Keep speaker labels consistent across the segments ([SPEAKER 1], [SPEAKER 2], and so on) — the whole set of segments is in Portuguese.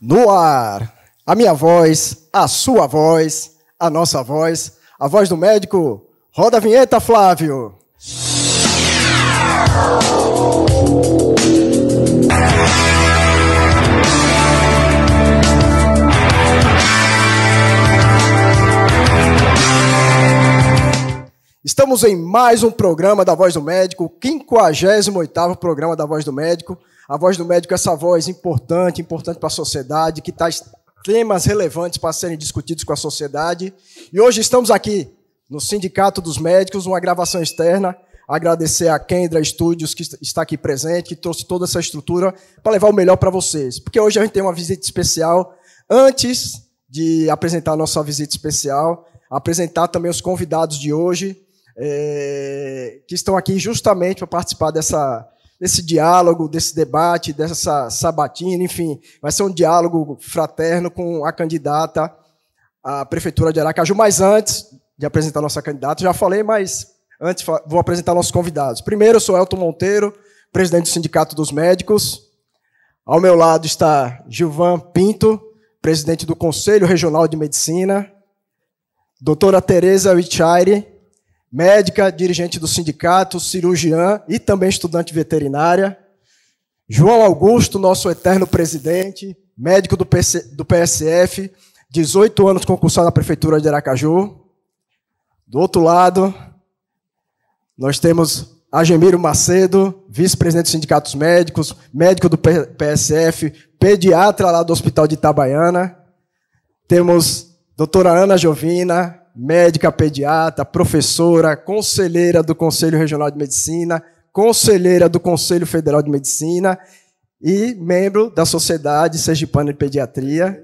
[SPEAKER 1] No ar, a minha voz, a sua voz, a nossa voz, a voz do médico. Roda a vinheta, Flávio. Estamos em mais um programa da Voz do Médico, 58º programa da Voz do Médico. A Voz do Médico é essa voz importante para a sociedade, que traz temas relevantes para serem discutidos com a sociedade. E hoje estamos aqui no Sindicato dos Médicos, uma gravação externa. Agradecer a Kendra Studios, que está aqui presente, que trouxe toda essa estrutura para levar o melhor para vocês. Porque hoje a gente tem uma visita especial. Antes de apresentar a nossa visita especial, apresentar também os convidados de hoje, que estão aqui justamente para participar desse diálogo, desse debate, dessa sabatina, enfim, vai ser um diálogo fraterno com a candidata à Prefeitura de Aracaju. Mas antes de apresentar a nossa candidata, já falei, mas antes vou apresentar nossos convidados. Primeiro, eu sou Elton Monteiro, presidente do Sindicato dos Médicos. Ao meu lado está Gilvan Pinto, presidente do Conselho Regional de Medicina. Doutora Tereza Wichaire, médica, dirigente do sindicato, cirurgiã e também estudante veterinária. João Augusto, nosso eterno presidente, médico do PSF, 18 anos concursado na Prefeitura de Aracaju. Do outro lado, nós temos Agemiro Macedo, vice-presidente do Sindicato dos Médicos, médico do PSF, pediatra lá do Hospital de Itabaiana. Temos doutora Ana Jovina, médica pediatra, professora, conselheira do Conselho Regional de Medicina, conselheira do Conselho Federal de Medicina e membro da Sociedade Sergipana de Pediatria.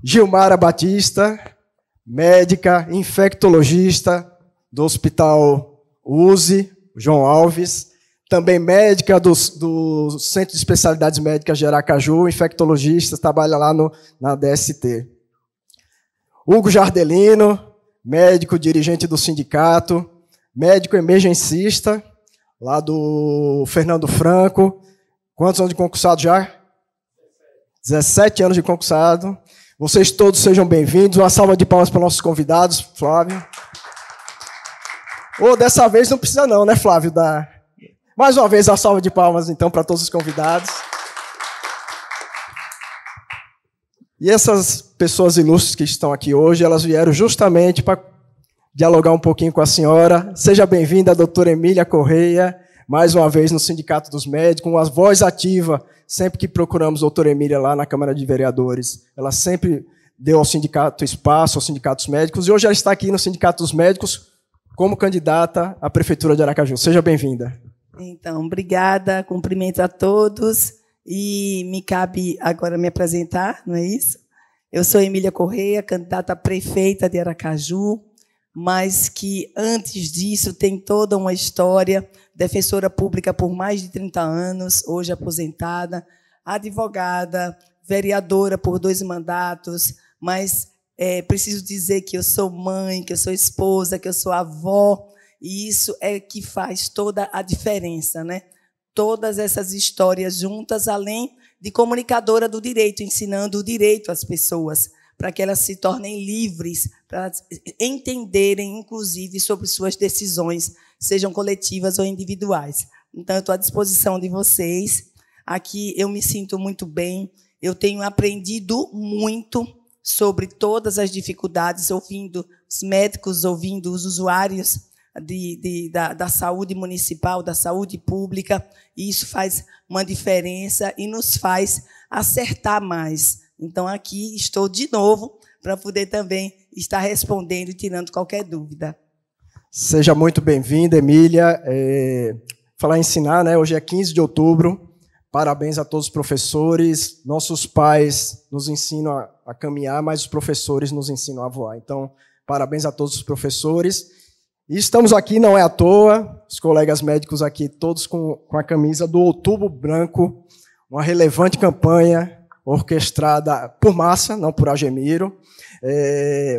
[SPEAKER 1] Gilmara Batista, médica, infectologista do Hospital USE, João Alves, também médica do Centro de Especialidades Médicas de Aracaju, infectologista, trabalha lá na DST. Hugo Jardelino, médico, dirigente do sindicato, médico emergencista, lá do Fernando Franco. Quantos anos de concursado já? 17 anos de concursado. Vocês todos sejam bem-vindos. Uma salva de palmas para nossos convidados, Flávio. Dessa vez não precisa não, né, Flávio? Mais uma vez, a salva de palmas, então, para todos os convidados. E essas pessoas ilustres que estão aqui hoje, elas vieram justamente para dialogar um pouquinho com a senhora. Seja bem-vinda, a doutora Emília Correia, mais uma vez no Sindicato dos Médicos, uma voz ativa, sempre que procuramos a doutora Emília lá na Câmara de Vereadores. Ela sempre deu ao sindicato espaço, aos sindicatos médicos, e hoje ela está aqui no Sindicato dos Médicos como candidata à Prefeitura de Aracaju. Seja bem-vinda.
[SPEAKER 2] Então, obrigada, cumprimento a todos. E me cabe agora me apresentar, não é isso? Eu sou Emília Correia, candidata a prefeita de Aracaju, mas que, antes disso, tem toda uma história, defensora pública por mais de 30 anos, hoje aposentada, advogada, vereadora por 2 mandatos, mas preciso dizer que eu sou mãe, que eu sou esposa, que eu sou avó, e isso é que faz toda a diferença, né? Todas essas histórias juntas, além de comunicadora do direito, ensinando o direito às pessoas, para que elas se tornem livres, para entenderem, inclusive, sobre suas decisões, sejam coletivas ou individuais. Então, eu estou à disposição de vocês. Aqui eu me sinto muito bem, eu tenho aprendido muito sobre todas as dificuldades, ouvindo os médicos, ouvindo os usuários da saúde municipal, da saúde pública, e isso faz uma diferença e nos faz acertar mais. Então, aqui estou de novo para poder também estar respondendo e tirando qualquer dúvida.
[SPEAKER 1] Seja muito bem-vinda, Emília. Falar em ensinar, né? Hoje é 15 de outubro. Parabéns a todos os professores. Nossos pais nos ensinam a caminhar, mas os professores nos ensinam a voar. Então, parabéns a todos os professores. E estamos aqui, não é à toa, os colegas médicos aqui, todos com a camisa do Outubro Branco, uma relevante campanha orquestrada por Márcia, não por Agemiro.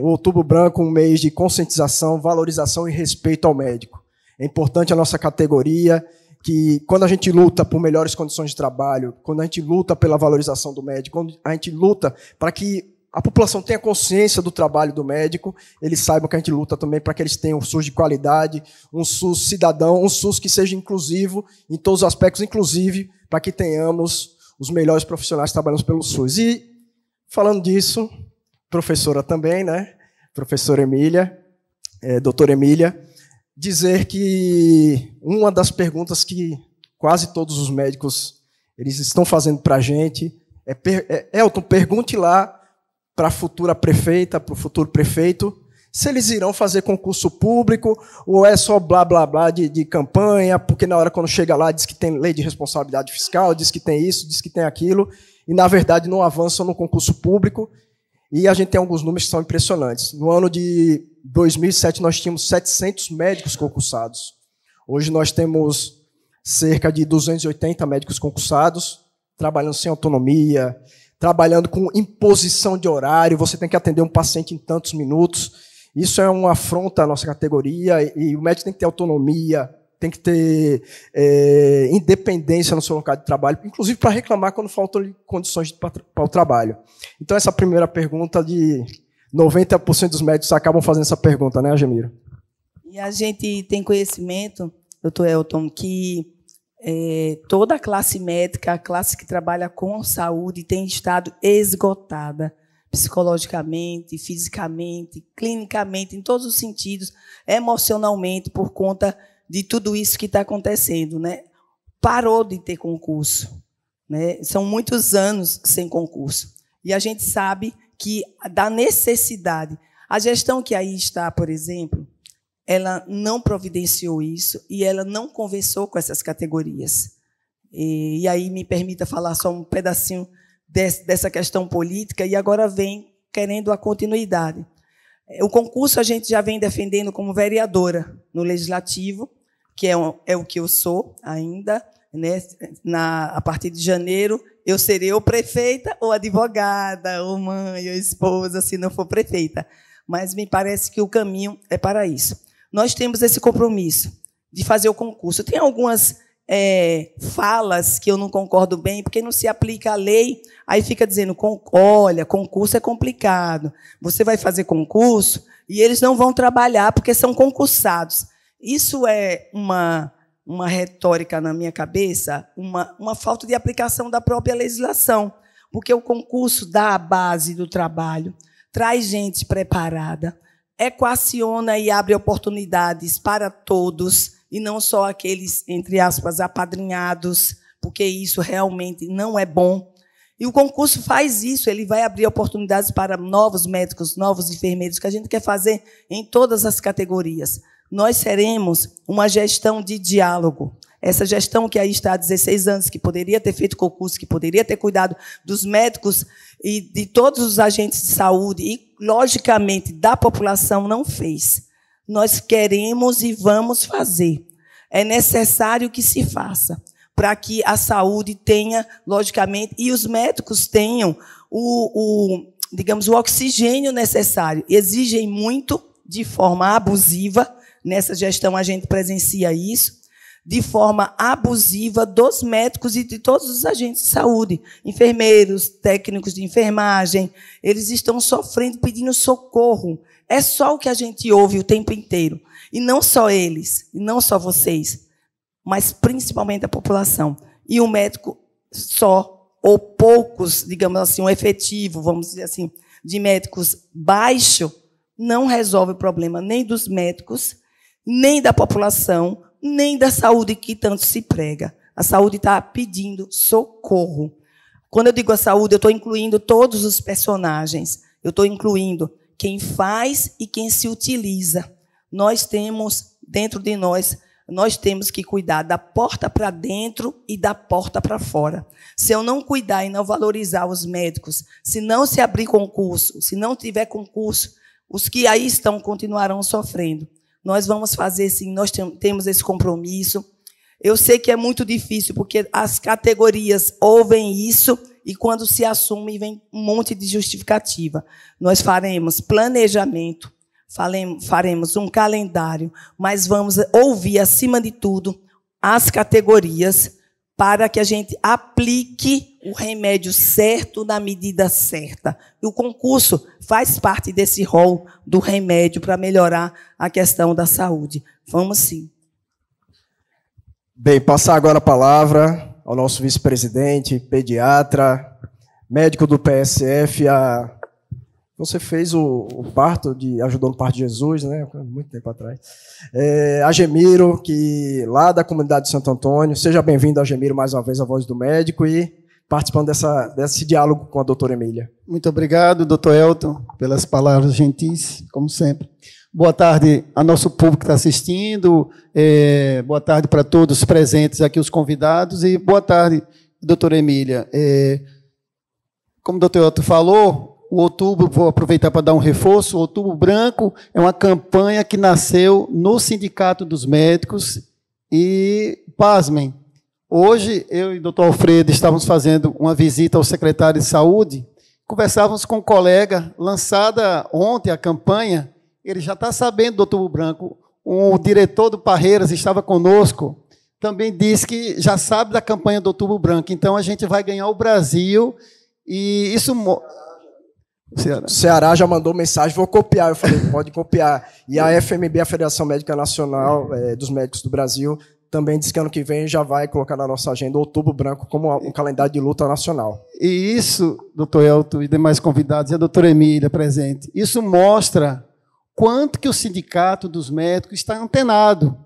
[SPEAKER 1] O Outubro Branco, um mês de conscientização, valorização e respeito ao médico. É importante a nossa categoria que quando a gente luta por melhores condições de trabalho, quando a gente luta pela valorização do médico, quando a gente luta para que a população tenha consciência do trabalho do médico, eles saibam que a gente luta também para que eles tenham um SUS de qualidade, um SUS cidadão, um SUS que seja inclusivo em todos os aspectos, inclusive para que tenhamos os melhores profissionais trabalhando pelo SUS. E, falando disso, professora também, né? Professora Emília, doutora Emília, dizer que uma das perguntas que quase todos os médicos eles estão fazendo para a gente Elton, pergunte lá para a futura prefeita, para o futuro prefeito, se eles irão fazer concurso público ou é só blá, blá, blá de campanha, porque na hora quando chega lá diz que tem lei de responsabilidade fiscal, diz que tem isso, diz que tem aquilo, e na verdade não avançam no concurso público, e a gente tem alguns números que são impressionantes. No ano de 2007 nós tínhamos 700 médicos concursados. Hoje nós temos cerca de 280 médicos concursados, trabalhando sem autonomia, trabalhando com imposição de horário, você tem que atender um paciente em tantos minutos. Isso é uma afronta à nossa categoria, e o médico tem que ter autonomia, tem que ter independência no seu local de trabalho, inclusive para reclamar quando faltam condições para o trabalho. Então, essa primeira pergunta, de 90% dos médicos acabam fazendo essa pergunta, né, Gemira?
[SPEAKER 2] E a gente tem conhecimento, doutor Elton, que toda a classe médica, a classe que trabalha com saúde, tem estado esgotada, psicologicamente, fisicamente, clinicamente, em todos os sentidos, emocionalmente, por conta de tudo isso que está acontecendo, né? Parou de ter concurso, né? São muitos anos sem concurso. E a gente sabe que da necessidade. A gestão que aí está, por exemplo, ela não providenciou isso e ela não conversou com essas categorias. E aí me permita falar só um pedacinho dessa questão política, e agora vem querendo a continuidade. O concurso a gente já vem defendendo como vereadora no Legislativo, que é o que eu sou ainda, né? A partir de janeiro, eu serei ou prefeita, ou advogada, ou mãe, ou esposa, se não for prefeita. Mas me parece que o caminho é para isso. Nós temos esse compromisso de fazer o concurso. Tem algumas falas que eu não concordo bem, porque não se aplica a lei, aí fica dizendo, olha, concurso é complicado, você vai fazer concurso e eles não vão trabalhar porque são concursados. Isso é uma retórica na minha cabeça, uma falta de aplicação da própria legislação, porque o concurso dá a base do trabalho, traz gente preparada, equaciona e abre oportunidades para todos, e não só aqueles, entre aspas, apadrinhados, porque isso realmente não é bom. E o concurso faz isso, ele vai abrir oportunidades para novos médicos, novos enfermeiros, que a gente quer fazer em todas as categorias. Nós seremos uma gestão de diálogo. Essa gestão que aí está há 16 anos, que poderia ter feito concurso, que poderia ter cuidado dos médicos e de todos os agentes de saúde e, logicamente, da população, não fez. Nós queremos e vamos fazer. É necessário que se faça para que a saúde tenha, logicamente, e os médicos tenham digamos, o oxigênio necessário. Exigem muito de forma abusiva. Nessa gestão a gente presencia isso, de forma abusiva dos médicos e de todos os agentes de saúde, enfermeiros, técnicos de enfermagem, eles estão sofrendo, pedindo socorro. É só o que a gente ouve o tempo inteiro. E não só eles, e não só vocês, mas principalmente a população. E o médico só, ou poucos, digamos assim, um efetivo, vamos dizer assim, de médicos baixo, não resolve o problema nem dos médicos, nem da população, nem da saúde que tanto se prega. A saúde está pedindo socorro. Quando eu digo a saúde, eu estou incluindo todos os personagens. Eu estou incluindo quem faz e quem se utiliza. Nós temos, dentro de nós temos que cuidar da porta para dentro e da porta para fora. Se eu não cuidar e não valorizar os médicos, se não se abrir concurso, se não tiver concurso, os que aí estão continuarão sofrendo. Nós vamos fazer, sim, nós temos esse compromisso. Eu sei que é muito difícil, porque as categorias ouvem isso e, quando se assume, vem um monte de justificativa. Nós faremos planejamento, faremos um calendário, mas vamos ouvir, acima de tudo, as categorias para que a gente aplique o remédio certo na medida certa. E o concurso faz parte desse rol do remédio para melhorar a questão da saúde. Vamos sim.
[SPEAKER 1] Bem, passar agora a palavra ao nosso vice-presidente, pediatra, médico do PSF. Você fez o parto, ajudou no parto de Jesus, né? Muito tempo atrás. Agemiro, que lá da comunidade de Santo Antônio. Seja bem-vindo, Agemiro, mais uma vez, à Voz do Médico, e participando desse diálogo com a doutora Emília.
[SPEAKER 3] Muito obrigado, doutor Elton, pelas palavras gentis, como sempre. Boa tarde a nosso público que está assistindo, boa tarde para todos os presentes aqui, os convidados, e boa tarde, doutora Emília. Como o doutor Elton falou, o Outubro, vou aproveitar para dar um reforço, o Outubro Branco é uma campanha que nasceu no Sindicato dos Médicos e, pasmem, hoje eu e o doutor Alfredo estávamos fazendo uma visita ao secretário de Saúde, conversávamos com um colega, lançada ontem a campanha, ele já está sabendo do Outubro Branco, o diretor do Parreiras estava conosco, também disse que já sabe da campanha do Outubro Branco, então a gente vai ganhar o Brasil, e isso...
[SPEAKER 1] O Ceará já mandou mensagem, vou copiar. Eu falei, pode copiar. E a FMB, a Federação Médica Nacional dos Médicos do Brasil, também disse que ano que vem já vai colocar na nossa agenda o Outubro Branco como um calendário de luta nacional.
[SPEAKER 3] E isso, doutor Elton e demais convidados, e a doutora Emília presente, isso mostra quanto que o Sindicato dos Médicos está antenado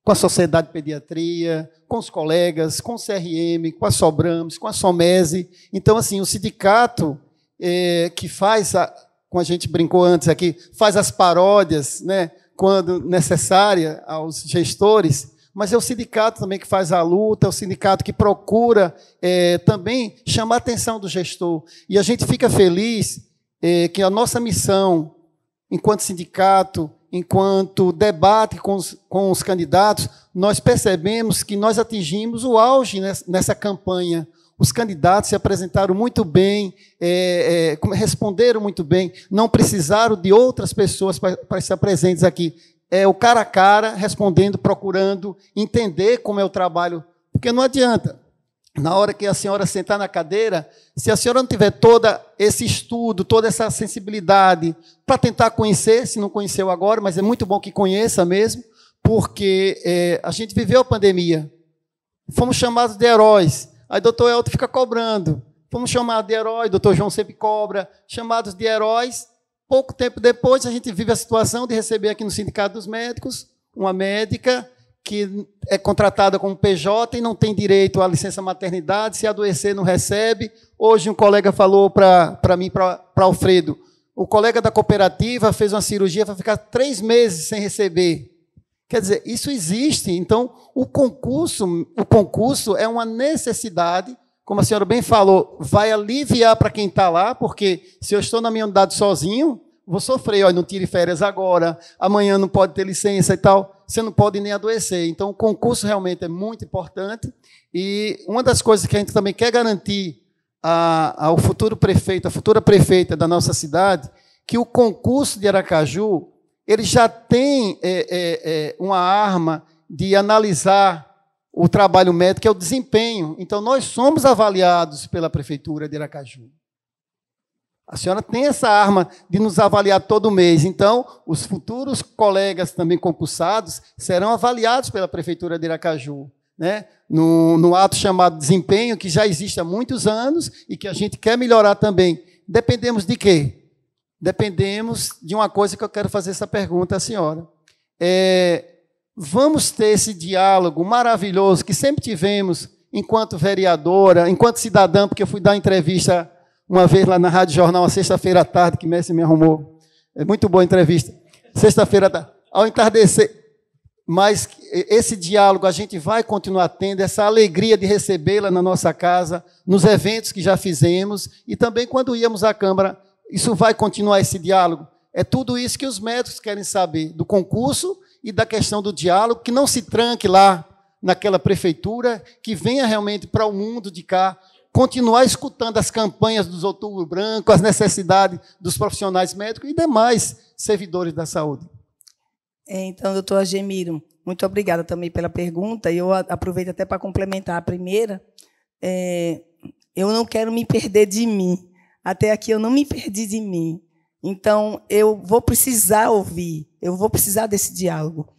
[SPEAKER 3] com a Sociedade de Pediatria, com os colegas, com o CRM, com a Sobramos, com a Somese. Então, assim, o sindicato... que faz, como a gente brincou antes aqui, faz as paródias, né, quando necessária aos gestores, mas é o sindicato também que faz a luta, é o sindicato que procura também chamar a atenção do gestor. E a gente fica feliz que a nossa missão, enquanto sindicato, enquanto debate com os candidatos, nós percebemos que nós atingimos o auge nessa campanha. Os candidatos se apresentaram muito bem, responderam muito bem, não precisaram de outras pessoas para estar presentes aqui. O cara a cara, respondendo, procurando entender como é o trabalho. Porque não adianta, na hora que a senhora sentar na cadeira, se a senhora não tiver todo esse estudo, toda essa sensibilidade, para tentar conhecer, se não conheceu agora, mas é muito bom que conheça mesmo, porque a gente viveu a pandemia, fomos chamados de heróis. Aí doutor Elton fica cobrando. Fomos chamados de herói, doutor João sempre cobra, chamados de heróis. Pouco tempo depois, a gente vive a situação de receber aqui no Sindicato dos Médicos uma médica que é contratada como PJ e não tem direito à licença maternidade, se adoecer não recebe. Hoje um colega falou para mim, para Alfredo, o colega da cooperativa fez uma cirurgia, vai ficar 3 meses sem receber. Quer dizer, isso existe. Então, o concurso é uma necessidade, como a senhora bem falou, vai aliviar para quem está lá, porque se eu estou na minha unidade sozinho, vou sofrer, olha, não tire férias agora, amanhã não pode ter licença e tal, você não pode nem adoecer. Então, o concurso realmente é muito importante, e uma das coisas que a gente também quer garantir ao futuro prefeito, à futura prefeita da nossa cidade, que o concurso de Aracaju ele já tem uma arma de analisar o trabalho médico, que é o desempenho. Então, nós somos avaliados pela Prefeitura de Aracaju. A senhora tem essa arma de nos avaliar todo mês. Então, os futuros colegas também concursados serão avaliados pela Prefeitura de Aracaju, né? No ato chamado desempenho, que já existe há muitos anos e que a gente quer melhorar também. Dependemos de quê? Dependemos de uma coisa que eu quero fazer essa pergunta à senhora. Vamos ter esse diálogo maravilhoso que sempre tivemos enquanto vereadora, enquanto cidadã, porque eu fui dar entrevista uma vez lá na Rádio Jornal, uma sexta-feira à tarde, que Messi me arrumou. É muito boa a entrevista. Sexta-feira à tarde, ao entardecer. Mas esse diálogo a gente vai continuar tendo, essa alegria de recebê-la na nossa casa, nos eventos que já fizemos, e também quando íamos à Câmara. Isso vai continuar esse diálogo? É tudo isso que os médicos querem saber, do concurso e da questão do diálogo, que não se tranque lá naquela prefeitura, que venha realmente para o mundo de cá, continuar escutando as campanhas dos Outubro Branco, as necessidades dos profissionais médicos e demais servidores da saúde.
[SPEAKER 2] Então, doutor Agemiro, Muito obrigada também pela pergunta. Eu aproveito até para complementar a primeira. Eu não quero me perder de mim. Até aqui eu não me perdi de mim. Então, eu vou precisar ouvir, eu vou precisar desse diálogo.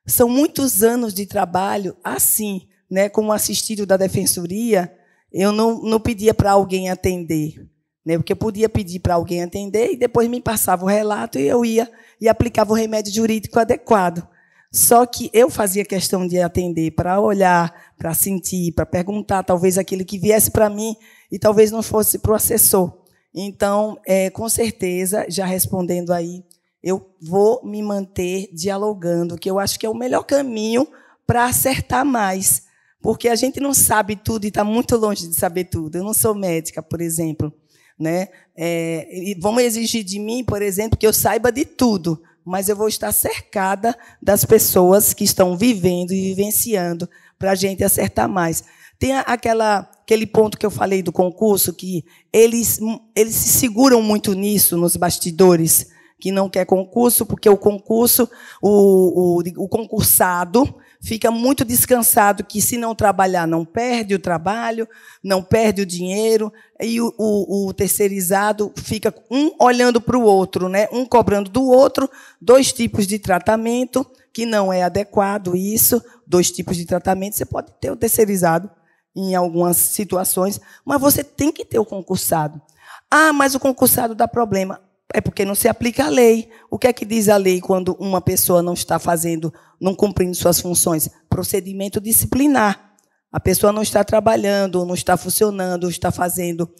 [SPEAKER 2] São muitos anos de trabalho assim, né? Como assistido da Defensoria, eu não pedia para alguém atender, né? Porque eu podia pedir para alguém atender e depois me passava o relato e eu ia e aplicava o remédio jurídico adequado. Só que eu fazia questão de atender para olhar, para sentir, para perguntar, talvez aquilo que viesse para mim e talvez não fosse para o assessor. Então, com certeza, já respondendo aí, eu vou me manter dialogando, que eu acho que é o melhor caminho para acertar mais, porque a gente não sabe tudo e está muito longe de saber tudo. Eu não sou médica, por exemplo, né? E vão exigir de mim, por exemplo, que eu saiba de tudo, mas eu vou estar cercada das pessoas que estão vivendo e vivenciando para a gente acertar mais. Tem aquele ponto que eu falei do concurso, que eles se seguram muito nisso, nos bastidores, que não quer concurso, porque o concurso, o concursado fica muito descansado, que se não trabalhar, não perde o trabalho, não perde o dinheiro, e o terceirizado fica um olhando para o outro, né? Um cobrando do outro, 2 tipos de tratamento, que não é adequado isso, 2 tipos de tratamento, você pode ter o terceirizado, em algumas situações, mas você tem que ter o concursado. Ah, mas o concursado dá problema. É porque não se aplica a lei. O que é que diz a lei quando uma pessoa não está fazendo, não cumprindo suas funções? Procedimento disciplinar. A pessoa não está trabalhando, não está funcionando, está fazendo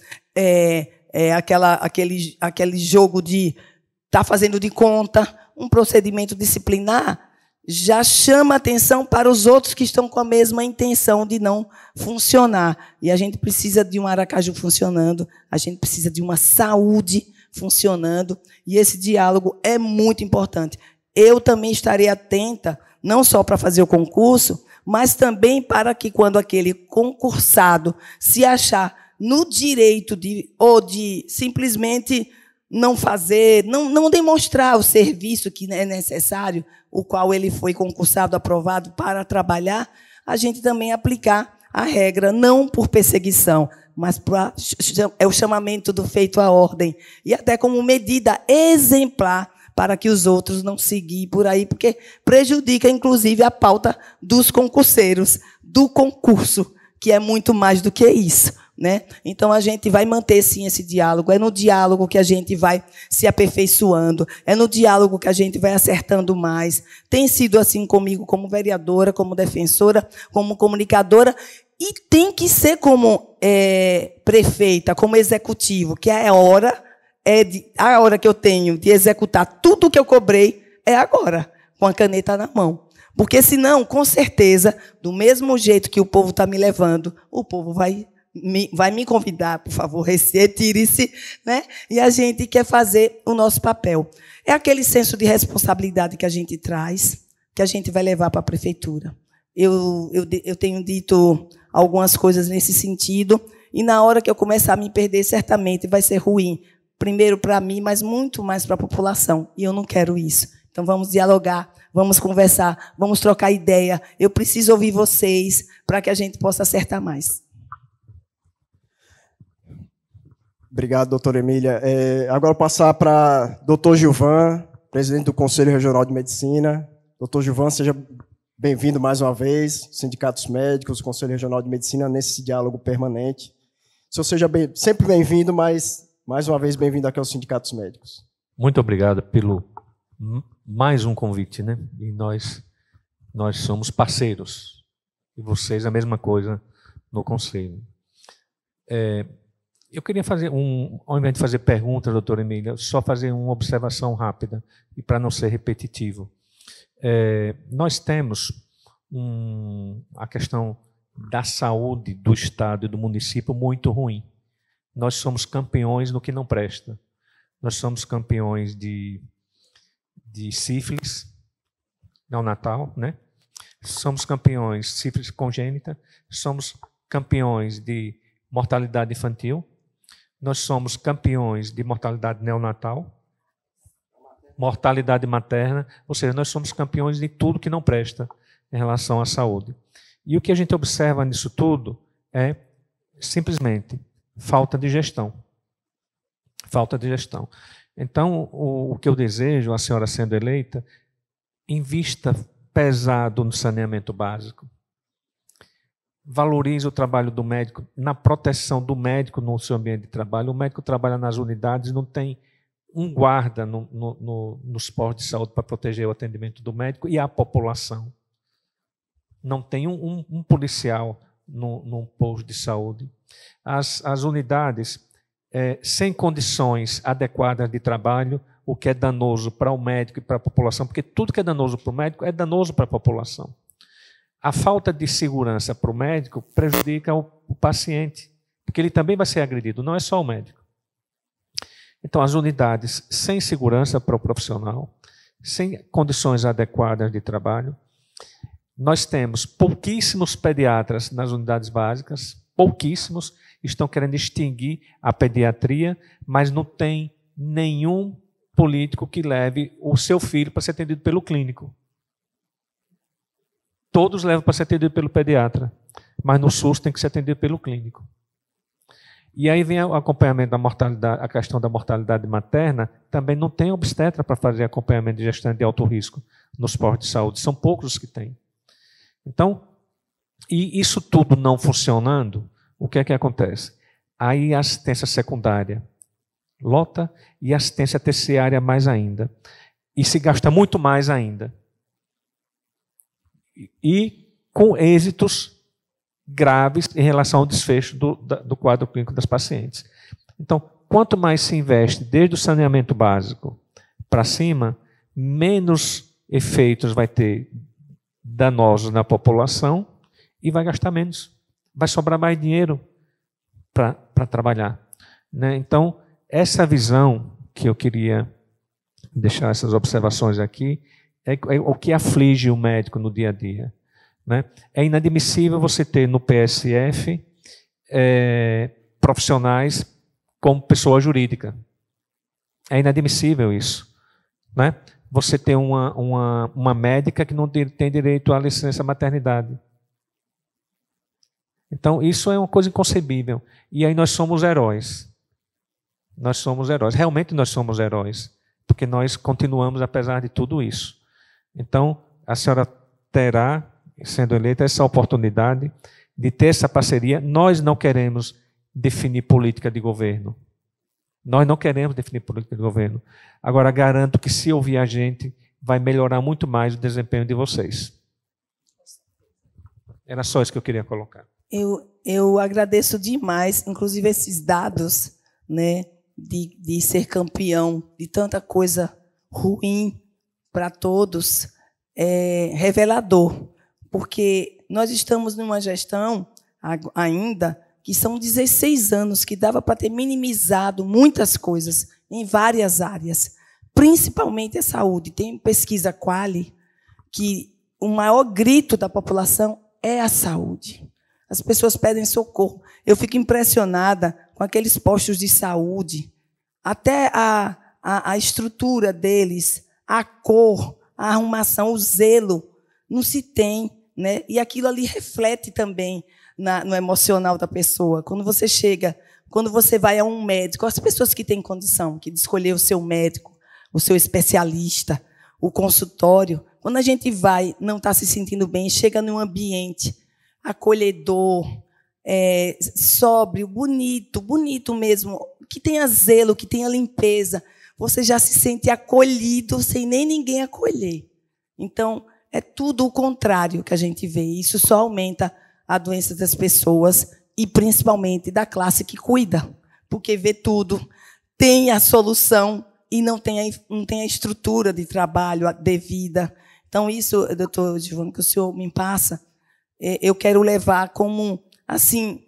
[SPEAKER 2] aquele jogo de está fazendo de conta. Um procedimento disciplinar já chama atenção para os outros que estão com a mesma intenção de não funcionar. E a gente precisa de um Aracaju funcionando, a gente precisa de uma saúde funcionando, e esse diálogo é muito importante. Eu também estarei atenta, não só para fazer o concurso, mas também para que, quando aquele concursado se achar no direito de simplesmente não fazer, não demonstrar o serviço que é necessário, o qual ele foi concursado, aprovado para trabalhar, a gente também aplicar a regra, não por perseguição, mas é o chamamento do feito à ordem, e até como medida exemplar para que os outros não seguem por aí, porque prejudica, inclusive, a pauta dos concurseiros, do concurso, que é muito mais do que isso, né? Então, a gente vai manter, sim, esse diálogo. É no diálogo que a gente vai se aperfeiçoando, é no diálogo que a gente vai acertando mais. Tem sido assim comigo, como vereadora, como defensora, como comunicadora, e tem que ser como prefeita, como executivo, que a hora que eu tenho de executar tudo o que eu cobrei é agora, com a caneta na mão. Porque, senão, com certeza, do mesmo jeito que o povo está me levando, o povo vai me convidar, por favor, retire-se, né? E a gente quer fazer o nosso papel. É aquele senso de responsabilidade que a gente traz, que a gente vai levar para a prefeitura. Eu tenho dito algumas coisas nesse sentido, e na hora que eu começar a me perder, certamente vai ser ruim, primeiro para mim, mas muito mais para a população, e eu não quero isso. Então, vamos dialogar, vamos conversar, vamos trocar ideia. Eu preciso ouvir vocês para que a gente possa acertar mais.
[SPEAKER 1] Obrigado, doutora Emília. Agora, passar para doutor Gilvan, presidente do Conselho Regional de Medicina. Doutor Gilvan, seja bem-vindo mais uma vez, sindicatos médicos, Conselho Regional de Medicina, nesse diálogo permanente. O senhor seja sempre bem-vindo, mas, mais uma vez, bem-vindo aqui aos sindicatos médicos.
[SPEAKER 4] Muito obrigado pelo mais um convite, né? E nós somos parceiros, e vocês a mesma coisa no Conselho. Eu queria fazer, ao invés de fazer perguntas, doutora Emília, só fazer uma observação rápida, e para não ser repetitivo. Nós temos a questão da saúde do Estado e do município muito ruim. Nós somos campeões no que não presta. Nós somos campeões de sífilis neonatal, né? Somos campeões de sífilis congênita, somos campeões de mortalidade infantil, nós somos campeões de mortalidade neonatal, mortalidade materna, ou seja, nós somos campeões de tudo que não presta. em relação à saúde. E o que a gente observa nisso tudo é simplesmente falta de gestão. Falta de gestão. Então, o que eu desejo, a senhora sendo eleita, invista pesado no saneamento básico. Valorize o trabalho do médico, na proteção do médico no seu ambiente de trabalho. O médico trabalha nas unidades, não tem um guarda nos postos de saúde para proteger o atendimento do médico e a população. Não tem um policial num posto de saúde. As unidades, sem condições adequadas de trabalho, o que é danoso para o médico e para a população, porque tudo que é danoso para o médico é danoso para a população. A falta de segurança para o médico prejudica o paciente, porque ele também vai ser agredido, não é só o médico. Então, as unidades sem segurança para o profissional, sem condições adequadas de trabalho. Nós temos pouquíssimos pediatras nas unidades básicas, pouquíssimos, estão querendo extinguir a pediatria, mas não tem nenhum político que leve o seu filho para ser atendido pelo clínico. Todos levam para ser atendido pelo pediatra, mas no SUS tem que ser atendido pelo clínico. E aí vem o acompanhamento da mortalidade, a questão da mortalidade materna, também não tem obstetra para fazer acompanhamento de gestante de alto risco nos postos de saúde, são poucos os que têm. Então, e isso tudo não funcionando, o que é que acontece? Aí a assistência secundária lota e a assistência terciária mais ainda. E se gasta muito mais ainda. E com êxitos graves em relação ao desfecho do quadro clínico das pacientes. Então, quanto mais se investe desde o saneamento básico para cima, menos efeitos vai ter danosos na população e vai gastar menos. Vai sobrar mais dinheiro para trabalhar. Né? Então, essa visão que eu queria deixar essas observações aqui, é o que aflige o médico no dia a dia. Né? É inadmissível você ter no PSF profissionais como pessoa jurídica. É inadmissível isso. Né? Você ter uma médica que não tem direito à licença maternidade. Então, isso é uma coisa inconcebível. E aí nós somos heróis. Nós somos heróis. Realmente nós somos heróis. Porque nós continuamos apesar de tudo isso. Então, a senhora terá, sendo eleita, essa oportunidade de ter essa parceria. Nós não queremos definir política de governo. Nós não queremos definir política de governo. Agora, garanto que, se ouvir a gente, vai melhorar muito mais o desempenho de vocês. Era só isso que eu queria colocar.
[SPEAKER 2] Eu agradeço demais, inclusive, esses dados, né, de ser campeão de tanta coisa ruim para todos, é revelador, porque nós estamos numa gestão ainda que são 16 anos que dava para ter minimizado muitas coisas em várias áreas, principalmente a saúde. Tem pesquisa Quali que o maior grito da população é a saúde. As pessoas pedem socorro. Eu fico impressionada com aqueles postos de saúde, até a estrutura deles, a cor, a arrumação, o zelo, não se tem, né? E aquilo ali reflete também no emocional da pessoa. Quando você chega, quando você vai a um médico, as pessoas que têm condição, que de escolher o seu médico, o seu especialista, o consultório, quando a gente vai, não está se sentindo bem, chega num ambiente acolhedor, sóbrio, bonito mesmo, que tenha zelo, que tenha limpeza, você já se sente acolhido sem nem ninguém acolher. Então, é tudo o contrário que a gente vê. Isso só aumenta a doença das pessoas e, principalmente, da classe que cuida, porque vê tudo, tem a solução e não tem a estrutura de trabalho devida. Então, isso, doutor Giovanni, que o senhor me passa, eu quero levar como, assim,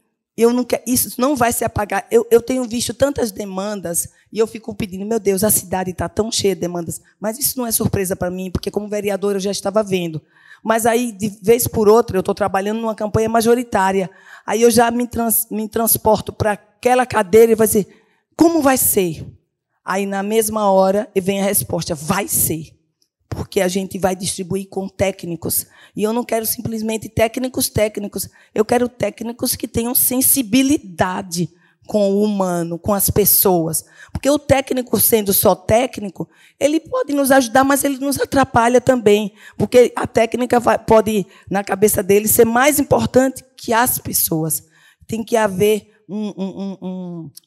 [SPEAKER 2] isso não vai se apagar. Eu tenho visto tantas demandas e eu fico pedindo, meu Deus, a cidade está tão cheia de demandas. Mas isso não é surpresa para mim, porque como vereadora eu já estava vendo. Mas aí, de vez por outra, eu estou trabalhando numa campanha majoritária. Aí eu já me transporto para aquela cadeira e vai dizer, como vai ser? Aí, na mesma hora, vem a resposta, vai ser. porque a gente vai distribuir com técnicos. E eu não quero simplesmente técnicos. Eu quero técnicos que tenham sensibilidade com o humano, com as pessoas. Porque o técnico, sendo só técnico, ele pode nos ajudar, mas ele nos atrapalha também. Porque a técnica pode, na cabeça dele, ser mais importante que as pessoas. Tem que haver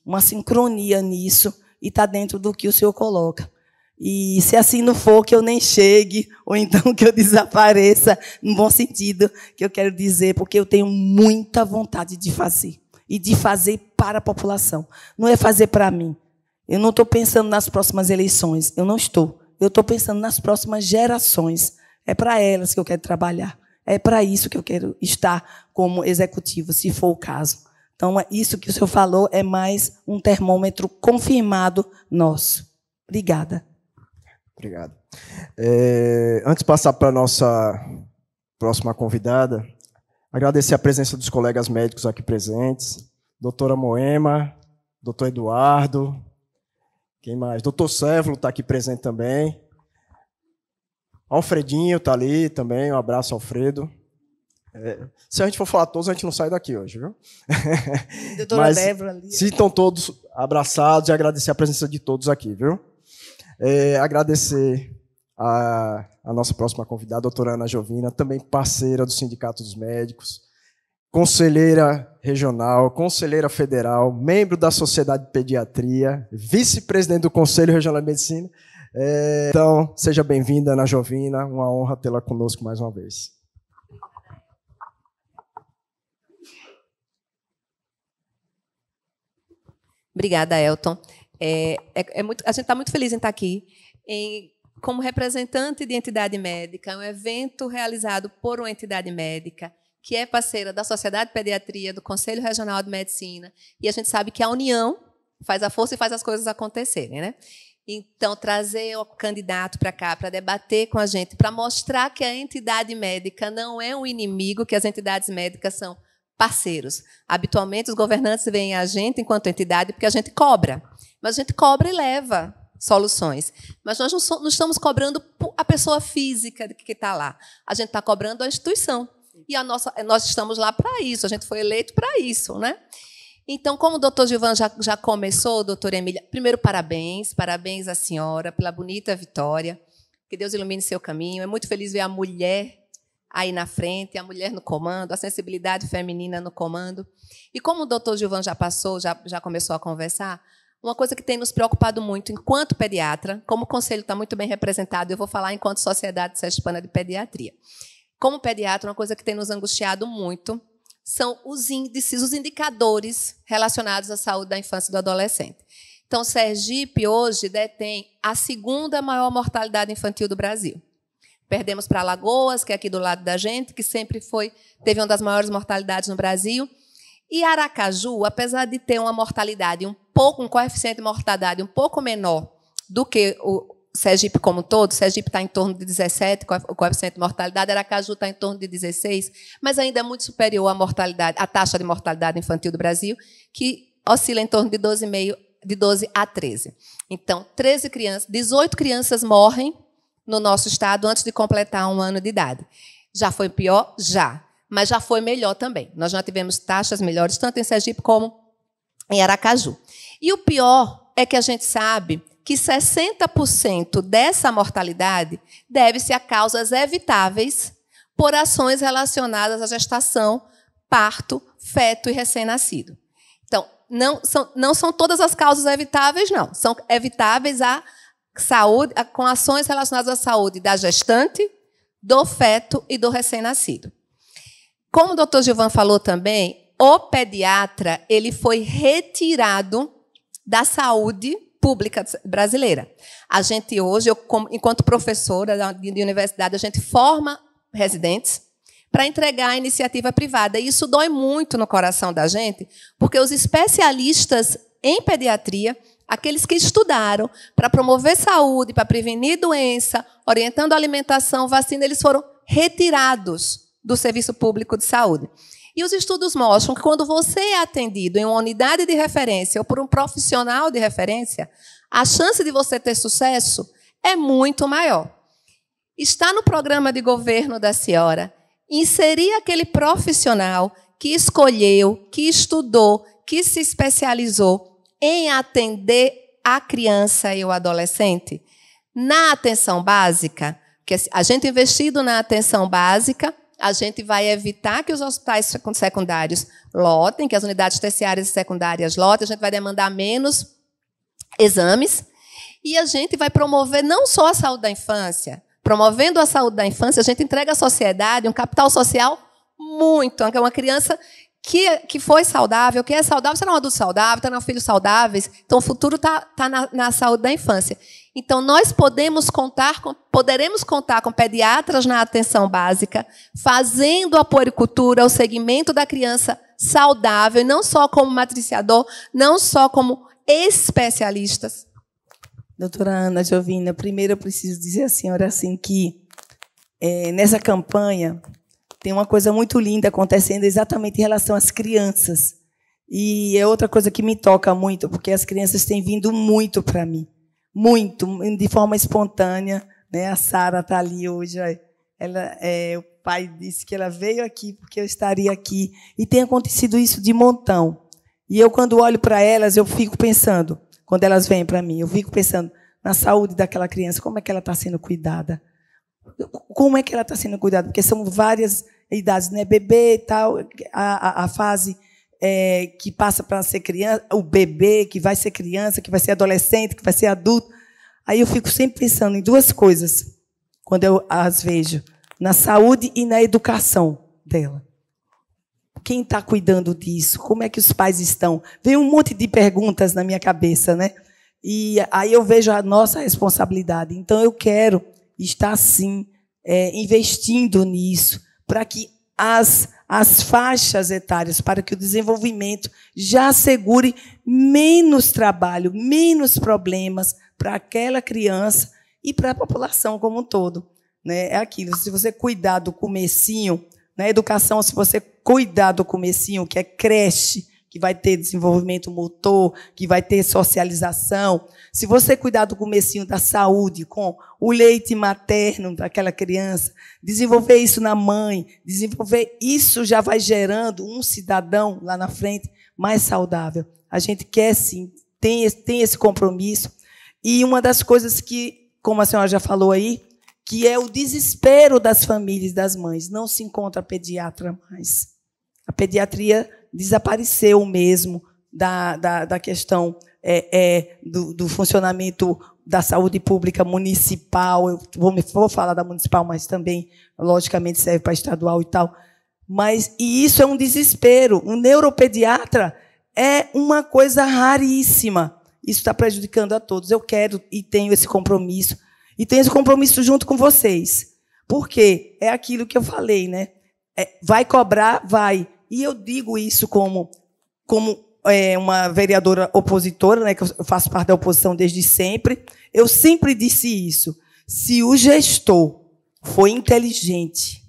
[SPEAKER 2] uma sincronia nisso e está dentro do que o senhor coloca. E se assim não for, que eu nem chegue, ou então que eu desapareça, no bom sentido que eu quero dizer, porque eu tenho muita vontade de fazer. E de fazer para a população. Não é fazer para mim. Eu não estou pensando nas próximas eleições. Eu não estou. Eu estou pensando nas próximas gerações. É para elas que eu quero trabalhar. É para isso que eu quero estar como executivo, se for o caso. Então, isso que o senhor falou é mais um termômetro confirmado nosso. Obrigada.
[SPEAKER 1] Obrigado. Antes de passar para a nossa próxima convidada, agradecer a presença dos colegas médicos aqui presentes, doutora Moema, doutor Eduardo, quem mais? Doutor Sévolo está aqui presente também. Alfredinho está ali também, um abraço, Alfredo. Se a gente for falar todos, a gente não sai daqui hoje, viu?
[SPEAKER 2] Doutora Débora ali.
[SPEAKER 1] Sintam todos abraçados e agradecer a presença de todos aqui, viu? Agradecer a nossa próxima convidada, a doutora Ana Jovina, também parceira do Sindicato dos Médicos, conselheira regional, conselheira federal, membro da Sociedade de Pediatria, vice-presidente do Conselho Regional de Medicina. Então, seja bem-vinda, Ana Jovina, uma honra tê-la conosco mais uma vez.
[SPEAKER 5] Obrigada, Elton. A gente está muito feliz em estar aqui. Como representante de entidade médica, é um evento realizado por uma entidade médica, que é parceira da Sociedade de Pediatria, do Conselho Regional de Medicina, e a gente sabe que a união faz a força e faz as coisas acontecerem, né? Então, trazer o candidato para cá, para debater com a gente, para mostrar que a entidade médica não é um inimigo, que as entidades médicas são parceiros. Habitualmente, os governantes veem a gente, enquanto entidade, porque a gente cobra. Mas a gente cobra e leva soluções. Mas nós não estamos cobrando a pessoa física que está lá. A gente está cobrando a instituição. E nós estamos lá para isso. A gente foi eleito para isso, né? Então, como o doutor Gilvan já começou, doutora Emília, primeiro, parabéns à senhora pela bonita vitória. Que Deus ilumine seu caminho. É muito feliz ver a mulher aí na frente, a mulher no comando, a sensibilidade feminina no comando. E como o doutor Gilvan já passou, já começou a conversar, uma coisa que tem nos preocupado muito, enquanto pediatra, como o Conselho está muito bem representado, eu vou falar enquanto Sociedade Sergipana de Pediatria. Como pediatra, uma coisa que tem nos angustiado muito são os índices, os indicadores relacionados à saúde da infância e do adolescente. Então, Sergipe, hoje, detém a segunda maior mortalidade infantil do Brasil. Perdemos para Alagoas, que é aqui do lado da gente, que sempre teve uma das maiores mortalidades no Brasil. E Aracaju, apesar de ter uma mortalidade um coeficiente de mortalidade um pouco menor do que o Sergipe como um todo, Sergipe está em torno de 17, o coeficiente de mortalidade, Aracaju está em torno de 16, mas ainda é muito superior à taxa de mortalidade infantil do Brasil, que oscila em torno de 12 a 13. Então, 18 crianças morrem no nosso estado antes de completar 1 ano de idade. Já foi pior? Já. Mas já foi melhor também. Nós já tivemos taxas melhores, tanto em Sergipe como em Aracaju. E o pior é que a gente sabe que 60% dessa mortalidade deve-se a causas evitáveis por ações relacionadas à gestação, parto, feto e recém-nascido. Então, não são todas as causas evitáveis, não. São evitáveis com ações relacionadas à saúde da gestante, do feto e do recém-nascido. Como o doutor Gilvan falou também, o pediatra ele foi retirado da saúde pública brasileira. A gente hoje, enquanto professora de universidade, a gente forma residentes para entregar a iniciativa privada. E isso dói muito no coração da gente, porque os especialistas em pediatria, aqueles que estudaram para promover saúde, para prevenir doença, orientando a alimentação, vacina, eles foram retirados do serviço público de saúde. E os estudos mostram que quando você é atendido em uma unidade de referência ou por um profissional de referência, a chance de você ter sucesso é muito maior. está no programa de governo da senhora inserir aquele profissional que escolheu, que estudou, que se especializou em atender a criança e o adolescente? Na atenção básica, que a gente investindo na atenção básica, a gente vai evitar que os hospitais secundários lotem, que as unidades terciárias e secundárias lotem, a gente vai demandar menos exames e a gente vai promover não só a saúde da infância. Promovendo a saúde da infância, a gente entrega à sociedade um capital social muito. Uma criança que foi saudável, que é saudável, será um adulto saudável, terá filhos saudáveis. Então, o futuro está na saúde da infância. Então, nós poderemos contar com pediatras na atenção básica, fazendo a puericultura, o segmento da criança saudável, e não só como matriciador, não só como especialistas.
[SPEAKER 2] Doutora Ana Giovina, primeiro eu preciso dizer à senhora assim, que nessa campanha tem uma coisa muito linda acontecendo exatamente em relação às crianças. E é outra coisa que me toca muito, porque as crianças têm vindo muito para mim. Muito, de forma espontânea. Né? A Sara está ali hoje. O pai disse que ela veio aqui porque eu estaria aqui. E tem acontecido isso de montão. E eu, quando olho para elas, eu fico pensando, quando elas vêm para mim, eu fico pensando na saúde daquela criança, como é que ela está sendo cuidada? Como é que ela está sendo cuidada? Porque são várias idades, né? Bebê e tal, a fase que passa para ser criança, o bebê que vai ser criança, que vai ser adolescente, que vai ser adulto. Aí eu fico sempre pensando em duas coisas, quando eu as vejo, na saúde e na educação dela. Quem está cuidando disso? Como é que os pais estão? Vem um monte de perguntas na minha cabeça, né? E aí eu vejo a nossa responsabilidade. Então, eu quero estar, sim, investindo nisso, para que as faixas etárias, para que o desenvolvimento já assegure menos trabalho, menos problemas para aquela criança e para a população como um todo. Né? É aquilo, se você cuidar do comecinho, na educação, se você cuidar do comecinho, que é creche, que vai ter desenvolvimento motor, que vai ter socialização, se você cuidar do comecinho da saúde, com o leite materno daquela criança, desenvolver isso na mãe, desenvolver isso já vai gerando um cidadão lá na frente mais saudável. A gente quer, sim, tem esse compromisso. E uma das coisas que, como a senhora já falou aí, que é o desespero das famílias e das mães. Não se encontra pediatra mais. A pediatria desapareceu mesmo da questão do funcionamento da saúde pública municipal. Eu vou falar da municipal, mas também, logicamente, serve para estadual e tal. E isso é um desespero. Um neuropediatra é uma coisa raríssima. Isso está prejudicando a todos. Eu quero e tenho esse compromisso. E tenho esse compromisso junto com vocês. Porque é aquilo que eu falei, né? Vai cobrar? Vai. E eu digo isso como uma vereadora opositora, né, que eu faço parte da oposição desde sempre. Eu sempre disse isso. Se o gestor for inteligente,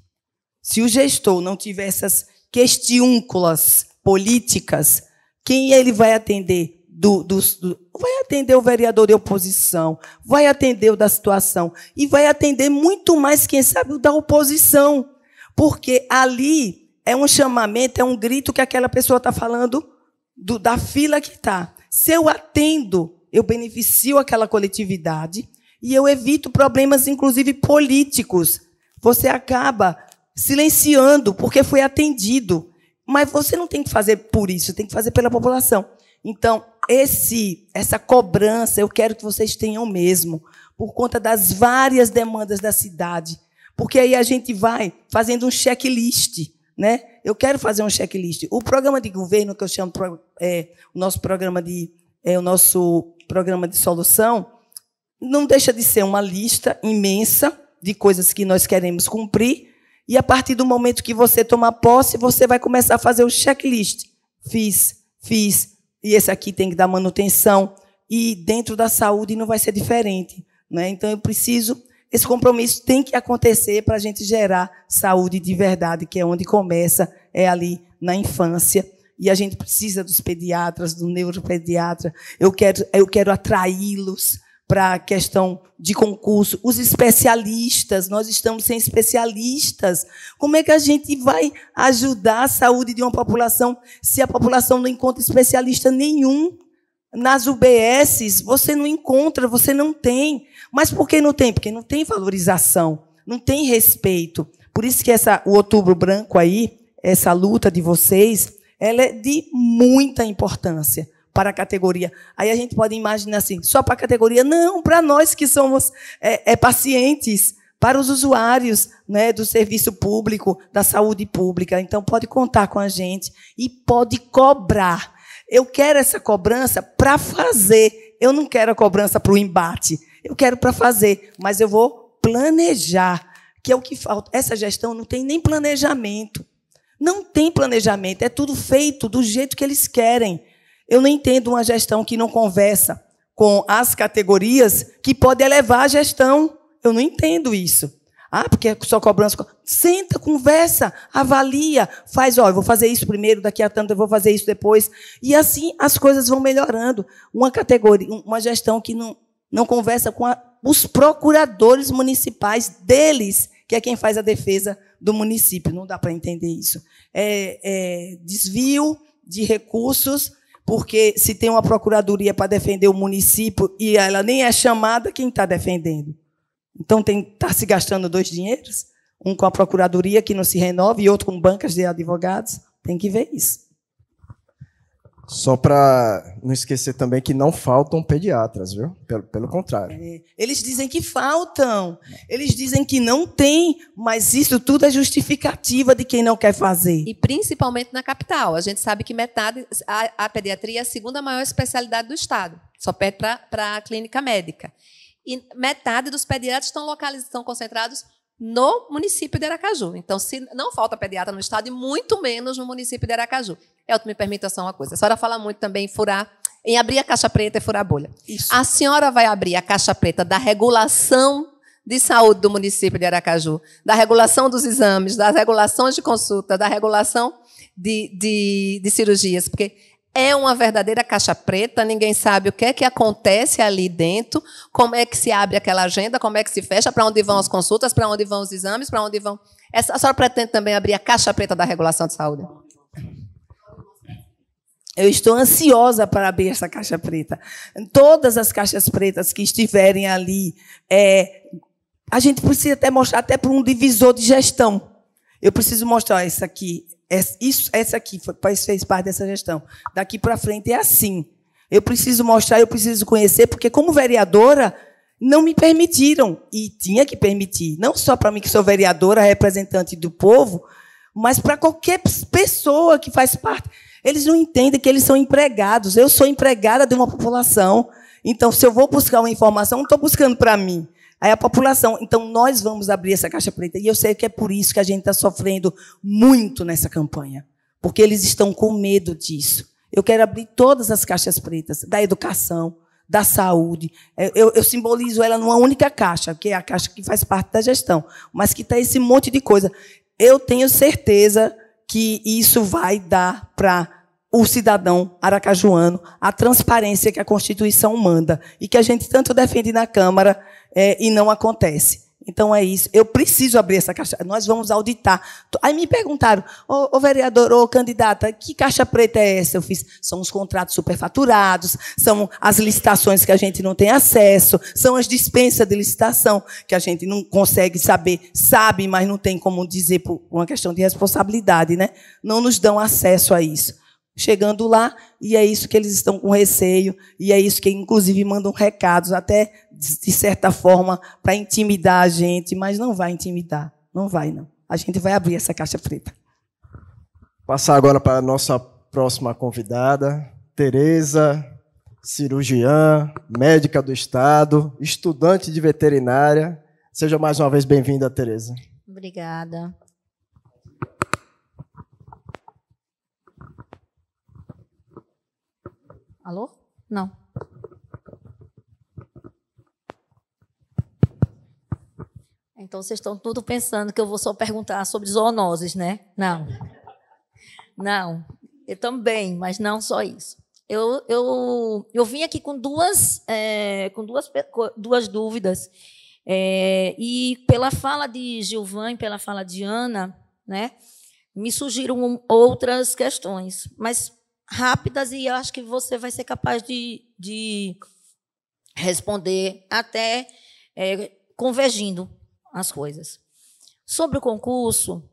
[SPEAKER 2] se o gestor não tiver essas questiúnculas políticas, quem ele vai atender? Vai atender o vereador de oposição, vai atender o da situação, e vai atender muito mais, quem sabe, o da oposição. Porque ali é um chamamento, é um grito que aquela pessoa está falando da fila que está. Se eu atendo, eu beneficio aquela coletividade e eu evito problemas, inclusive políticos. Você acaba silenciando porque foi atendido. Mas você não tem que fazer por isso, tem que fazer pela população. Então, essa cobrança, eu quero que vocês tenham mesmo, por conta das várias demandas da cidade. Porque aí a gente vai fazendo um checklist. Né? Eu quero fazer um checklist. O programa de governo, que eu chamo o nosso programa de solução, não deixa de ser uma lista imensa de coisas que nós queremos cumprir, e a partir do momento que você tomar posse, você vai começar a fazer o checklist. Fiz, e esse aqui tem que dar manutenção, e dentro da saúde não vai ser diferente. Né? Então, eu preciso... Esse compromisso tem que acontecer para a gente gerar saúde de verdade, que é onde começa, é ali na infância. E a gente precisa dos pediatras, do neuropediatra. Eu quero atraí-los para a questão de concurso. Os especialistas, nós estamos sem especialistas. Como é que a gente vai ajudar a saúde de uma população se a população não encontra especialista nenhum? Nas UBSs, você não encontra, você não tem. Mas por que não tem? Porque não tem valorização, não tem respeito. Por isso que o Outubro Branco aí, essa luta de vocês, ela é de muita importância para a categoria. Aí a gente pode imaginar assim, só para a categoria? Não, para nós que somos pacientes, para os usuários, né, do serviço público, da saúde pública. Então, pode contar com a gente e pode cobrar. Eu quero essa cobrança para fazer. Eu não quero a cobrança para o embate. Eu quero para fazer, mas eu vou planejar, que é o que falta. Essa gestão não tem nem planejamento. Não tem planejamento, é tudo feito do jeito que eles querem. Eu não entendo uma gestão que não conversa com as categorias que pode elevar a gestão. Eu não entendo isso. Porque é só cobrança. Senta, conversa, avalia, faz, eu vou fazer isso primeiro, daqui a tanto eu vou fazer isso depois. E assim as coisas vão melhorando. Uma categoria, uma gestão que não conversa com os procuradores municipais deles, que é quem faz a defesa do município. Não dá para entender isso. Desvio de recursos, porque se tem uma procuradoria para defender o município e ela nem é chamada, quem está defendendo? Então, está se gastando 2 dinheiros? Um com a procuradoria, que não se renova, e outro com bancas de advogados. Tem que ver isso.
[SPEAKER 1] Só para não esquecer também que não faltam pediatras, viu? Pelo contrário.
[SPEAKER 2] Eles dizem que faltam, eles dizem que não tem, mas isso tudo é justificativa de quem não quer fazer.
[SPEAKER 5] E principalmente na capital. A gente sabe que a pediatria é a segunda maior especialidade do Estado, só perde para a clínica médica. E metade dos pediatras estão concentrados no município de Aracaju. Então, se não falta pediatra no Estado, e muito menos no município de Aracaju. Elton, me permita só uma coisa. A senhora fala muito também em abrir a caixa preta e furar a bolha.
[SPEAKER 2] Isso.
[SPEAKER 5] A senhora vai abrir a caixa preta da regulação de saúde do município de Aracaju, da regulação dos exames, das regulações de consulta, da regulação de cirurgias, porque é uma verdadeira caixa preta, ninguém sabe o que é que acontece ali dentro, como é que se abre aquela agenda, como é que se fecha, para onde vão as consultas, para onde vão os exames, para onde vão... A senhora pretende também abrir a caixa preta da regulação de saúde?
[SPEAKER 2] Eu estou ansiosa para abrir essa caixa preta. Todas as caixas pretas que estiverem ali, a gente precisa até mostrar até por um divisor de gestão. Eu preciso mostrar essa aqui. Essa aqui fez parte dessa gestão. Daqui para frente é assim. Eu preciso mostrar, eu preciso conhecer, porque, como vereadora, não me permitiram. E tinha que permitir. Não só para mim, que sou vereadora, representante do povo, mas para qualquer pessoa que faz parte. Eles não entendem que eles são empregados. Eu sou empregada de uma população. Então, se eu vou buscar uma informação, não estou buscando para mim. Aí a população. Então, nós vamos abrir essa caixa preta. E eu sei que é por isso que a gente está sofrendo muito nessa campanha. Porque eles estão com medo disso. Eu quero abrir todas as caixas pretas, da educação, da saúde. Eu simbolizo ela numa única caixa, que é a caixa que faz parte da gestão, mas que está esse monte de coisa. Eu tenho certeza que isso vai dar para o cidadão aracajuano a transparência que a Constituição manda e que a gente tanto defende na Câmara e não acontece. Então, é isso. Eu preciso abrir essa caixa. Nós vamos auditar. Aí me perguntaram, ô vereador, ô candidata, que caixa preta é essa? Eu fiz, são os contratos superfaturados, são as licitações que a gente não tem acesso, são as dispensas de licitação que a gente não consegue saber, sabe, mas não tem como dizer por uma questão de responsabilidade, né? Não nos dão acesso a isso. Chegando lá, e é isso que eles estão com receio, e é isso que, inclusive, mandam recados, até, de certa forma, para intimidar a gente, mas não vai intimidar, não vai, não. A gente vai abrir essa caixa preta.
[SPEAKER 1] Passar agora para a nossa próxima convidada, Tereza, cirurgiã, médica do Estado, estudante de veterinária. Seja mais uma vez bem-vinda, Tereza.
[SPEAKER 6] Obrigada. Alô? Não. Então, vocês estão tudo pensando que eu vou só perguntar sobre zoonoses, né? Não. Não. Eu também, mas não só isso. Eu vim aqui com duas dúvidas. E pela fala de Gilvan e pela fala de Ana, né, me surgiram outras questões, mas rápidas, e eu acho que você vai ser capaz de responder até convergindo as coisas. Sobre o concurso,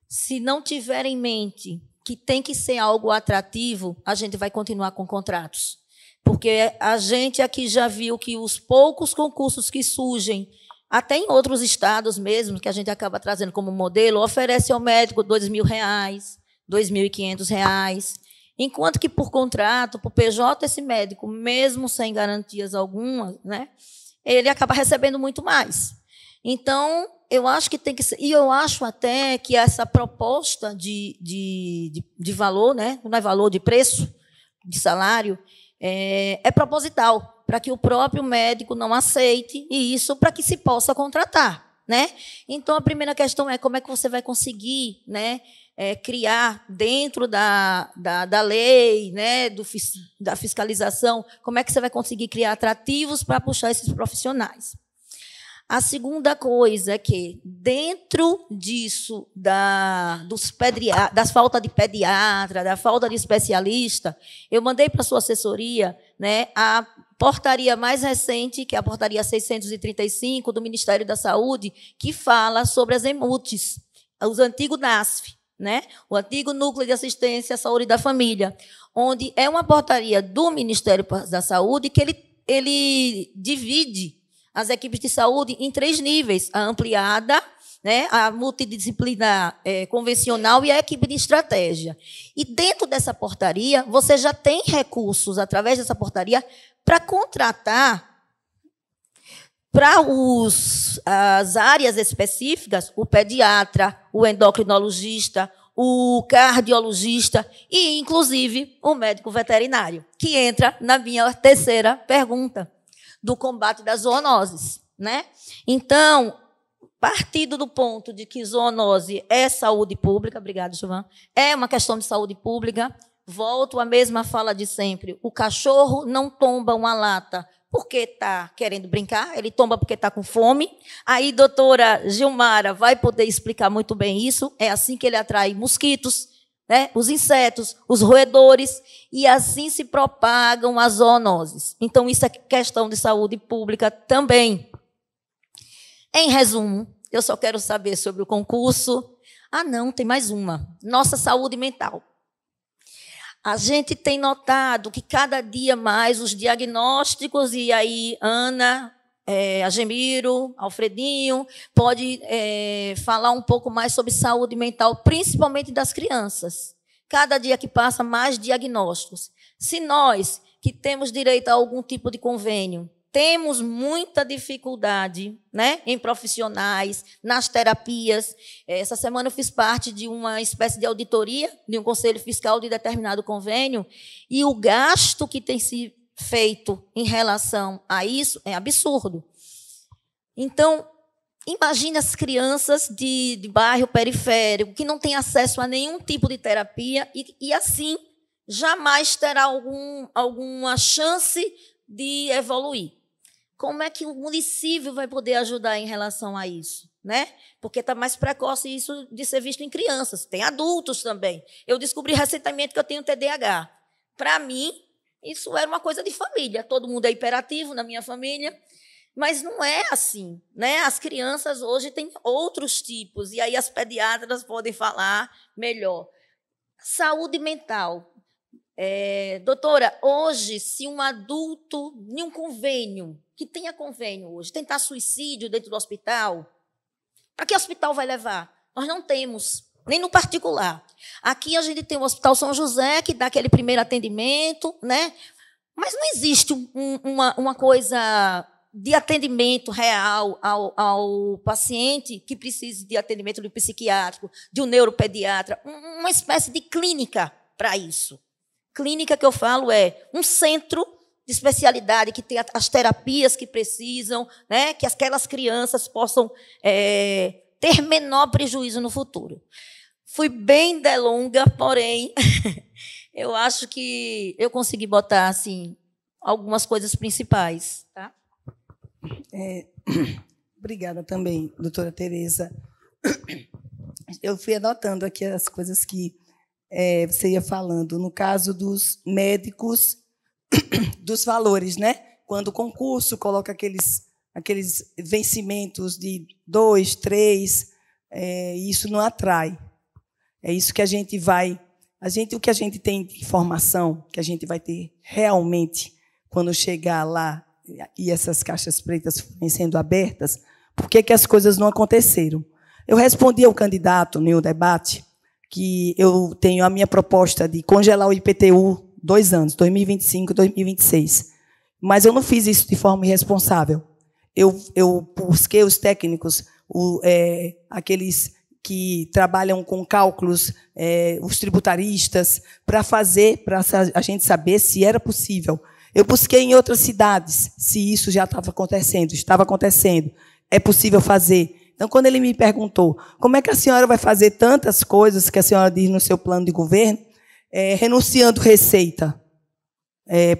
[SPEAKER 6] se não tiver em mente que tem que ser algo atrativo, a gente vai continuar com contratos. Porque a gente aqui já viu que os poucos concursos que surgem, até em outros estados mesmo, que a gente acaba trazendo como modelo, oferece ao médico R$2.000, R$2.500, enquanto que por contrato, por PJ, esse médico, mesmo sem garantias algumas, né, ele acaba recebendo muito mais. Então, eu acho que tem que ser, e eu acho até que essa proposta de valor, né, não é valor, de preço, de salário, é proposital, para que o próprio médico não aceite, e isso para que se possa contratar, né? Então, a primeira questão é como é que você vai conseguir, né, criar dentro da lei, né, da fiscalização, como é que você vai conseguir criar atrativos para puxar esses profissionais. A segunda coisa é que, dentro disso, das faltas de pediatra, da falta de especialista, eu mandei para a sua assessoria, né, a portaria mais recente, que é a portaria 635 do Ministério da Saúde, que fala sobre as EMUTs, os antigos NASF, né, o antigo Núcleo de Assistência à Saúde da Família, onde é uma portaria do Ministério da Saúde que ele divide as equipes de saúde em 3 níveis: a ampliada, né, a multidisciplinar convencional e a equipe de estratégia. E dentro dessa portaria, você já tem recursos, através dessa portaria, para contratar para as áreas específicas o pediatra, o endocrinologista, o cardiologista e, inclusive, o médico veterinário, que entra na minha terceira pergunta, do combate das zoonoses, né? Então, partindo do ponto de que zoonose é saúde pública, obrigada, Gilvan, é uma questão de saúde pública, volto à mesma fala de sempre: o cachorro não tomba uma lata porque está querendo brincar, ele tomba porque está com fome. Aí, doutora Gilmara vai poder explicar muito bem isso, é assim que ele atrai mosquitos, né, os insetos, os roedores, e assim se propagam as zoonoses. Então, isso é questão de saúde pública também. Em resumo, eu só quero saber sobre o concurso. Não, tem mais uma. Nossa saúde mental. A gente tem notado que cada dia mais os diagnósticos, e aí Ana, Agemiro, Alfredinho, pode falar um pouco mais sobre saúde mental, principalmente das crianças. Cada dia que passa, mais diagnósticos. Se nós, que temos direito a algum tipo de convênio, temos muita dificuldade, né, em profissionais, nas terapias. Essa semana eu fiz parte de uma espécie de auditoria de um conselho fiscal de determinado convênio, e o gasto que tem se feito em relação a isso é absurdo. Então, imagine as crianças de bairro periférico que não têm acesso a nenhum tipo de terapia e assim, jamais terá alguma chance de evoluir. Como é que o município vai poder ajudar em relação a isso, né? Porque está mais precoce isso de ser visto em crianças. Tem adultos também. Eu descobri recentemente que eu tenho TDAH. Para mim, isso era uma coisa de família. Todo mundo é hiperativo na minha família. Mas não é assim, né? As crianças hoje têm outros tipos, e aí as pediatras podem falar melhor. Saúde mental. Doutora, hoje, se um adulto, em um convênio, que tenha convênio hoje, tentar suicídio dentro do hospital, para que hospital vai levar? Nós não temos, nem no particular. Aqui a gente tem o Hospital São José, que dá aquele primeiro atendimento, né? Mas não existe uma coisa de atendimento real ao paciente que precise de atendimento de psiquiátrico, de um neuropediatra, uma espécie de clínica para isso. Clínica que eu falo é um centro de especialidade que tem as terapias que precisam, né, que aquelas crianças possam ter menor prejuízo no futuro. Fui bem delonga, porém, Eu acho que eu consegui botar assim algumas coisas principais, tá?
[SPEAKER 2] Obrigada também, doutora Tereza. Eu fui anotando aqui as coisas que você ia falando. No caso dos médicos, dos valores, né? Quando o concurso coloca aqueles vencimentos de 2, 3, isso não atrai. É isso que a gente vai... o que a gente tem de informação, que a gente vai ter realmente quando chegar lá e essas caixas pretas forem sendo abertas, por que as coisas não aconteceram? Eu respondi ao candidato no debate que eu tenho a minha proposta de congelar o IPTU 2 anos, 2025 e 2026. Mas eu não fiz isso de forma irresponsável. Eu busquei os técnicos, aqueles que trabalham com cálculos, os tributaristas, para a gente saber se era possível. Eu busquei em outras cidades se isso já estava acontecendo. É possível fazer. Então, quando ele me perguntou como é que a senhora vai fazer tantas coisas que a senhora diz no seu plano de governo, renunciando receita,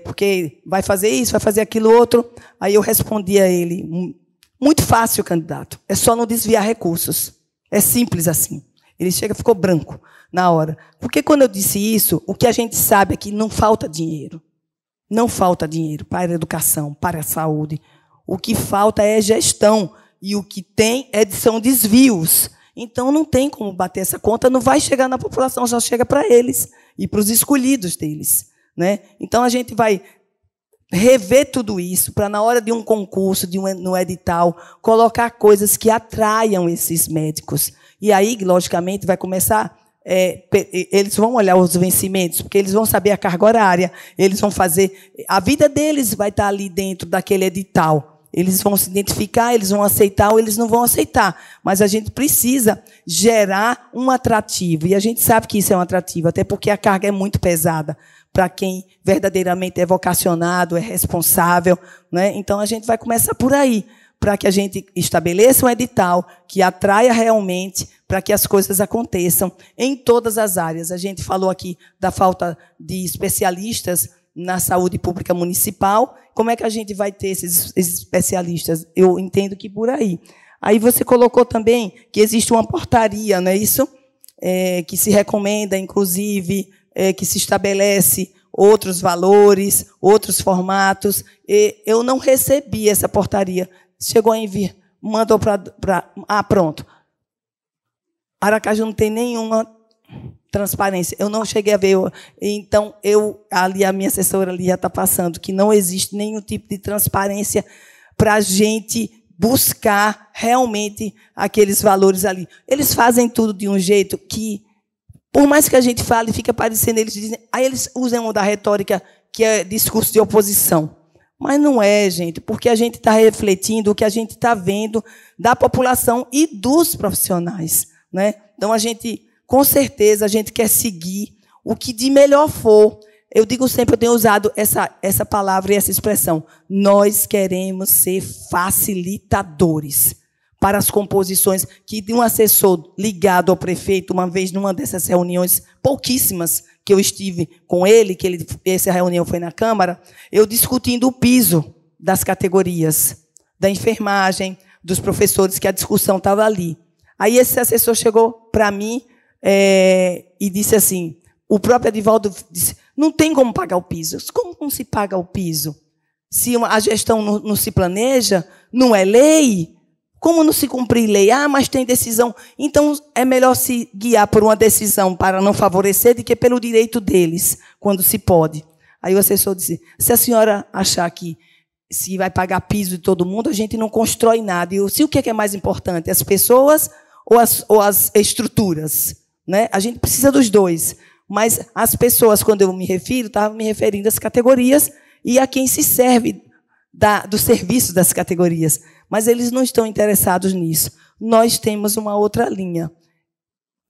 [SPEAKER 2] porque vai fazer isso, vai fazer aquilo outro. Aí eu respondi a ele, muito fácil, candidato, é só não desviar recursos. É simples assim. Ele ficou branco na hora. Porque quando eu disse isso, o que a gente sabe é que não falta dinheiro. Não falta dinheiro para a educação, para a saúde. O que falta é gestão. E o que tem são desvios. Então, não tem como bater essa conta, não vai chegar na população, só chega para eles e para os escolhidos deles, né? Então, a gente vai rever tudo isso para, na hora de um concurso, no edital, colocar coisas que atraiam esses médicos. E aí, logicamente, vai começar... eles vão olhar os vencimentos, porque eles vão saber a carga horária, eles vão fazer... A vida deles vai estar ali dentro daquele edital. Eles vão se identificar, eles vão aceitar ou eles não vão aceitar. Mas a gente precisa gerar um atrativo. E a gente sabe que isso é um atrativo, até porque a carga é muito pesada para quem verdadeiramente é vocacionado, é responsável, né? Então, a gente vai começar por aí, para que a gente estabeleça um edital que atraia realmente para que as coisas aconteçam em todas as áreas. A gente falou aqui da falta de especialistas na saúde pública municipal. Como é que a gente vai ter esses especialistas? Eu entendo que por aí. Aí você colocou também que existe uma portaria, não é isso? Que se recomenda, inclusive, que se estabelece outros valores, outros formatos. Eu não recebi essa portaria. Chegou a enviar, mandou para... pronto. Aracaju não tem nenhuma transparência. Eu não cheguei a ver. Então, ali, a minha assessora ali já está passando, que não existe nenhum tipo de transparência para a gente buscar realmente aqueles valores ali. Eles fazem tudo de um jeito que, por mais que a gente fale, fica parecendo, eles dizem... Aí eles usam da retórica que é discurso de oposição. Mas não é, gente, porque a gente está refletindo o que a gente está vendo da população e dos profissionais, né? Então, com certeza, a gente quer seguir o que de melhor for. Eu digo sempre, eu tenho usado essa palavra e essa expressão. Nós queremos ser facilitadores para as composições que, de um assessor ligado ao prefeito, uma vez numa dessas reuniões, pouquíssimas, que eu estive com ele, essa reunião foi na Câmara, eu discutindo o piso das categorias, da enfermagem, dos professores, que a discussão estava ali. Aí esse assessor chegou para mim e disse assim, o próprio Edivaldo disse, não tem como pagar o piso. Como não se paga o piso? Se a gestão não se planeja, não é lei, como não se cumprir lei? Mas tem decisão. Então, é melhor se guiar por uma decisão para não favorecer do que pelo direito deles, quando se pode. Aí o assessor disse, se a senhora achar que se vai pagar piso de todo mundo, a gente não constrói nada. E o que é mais importante? As pessoas ou as estruturas? Né? A gente precisa dos dois. Mas as pessoas, quando eu me refiro, estava me referindo às categorias e a quem se serve do serviço das categorias. Mas eles não estão interessados nisso. Nós temos uma outra linha.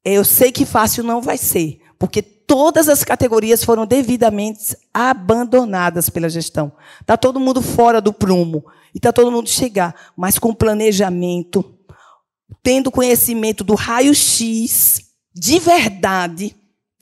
[SPEAKER 2] Eu sei que fácil não vai ser, porque todas as categorias foram devidamente abandonadas pela gestão. Está todo mundo fora do prumo. E está todo mundo chegar, mas com planejamento, tendo conhecimento do raio-x de verdade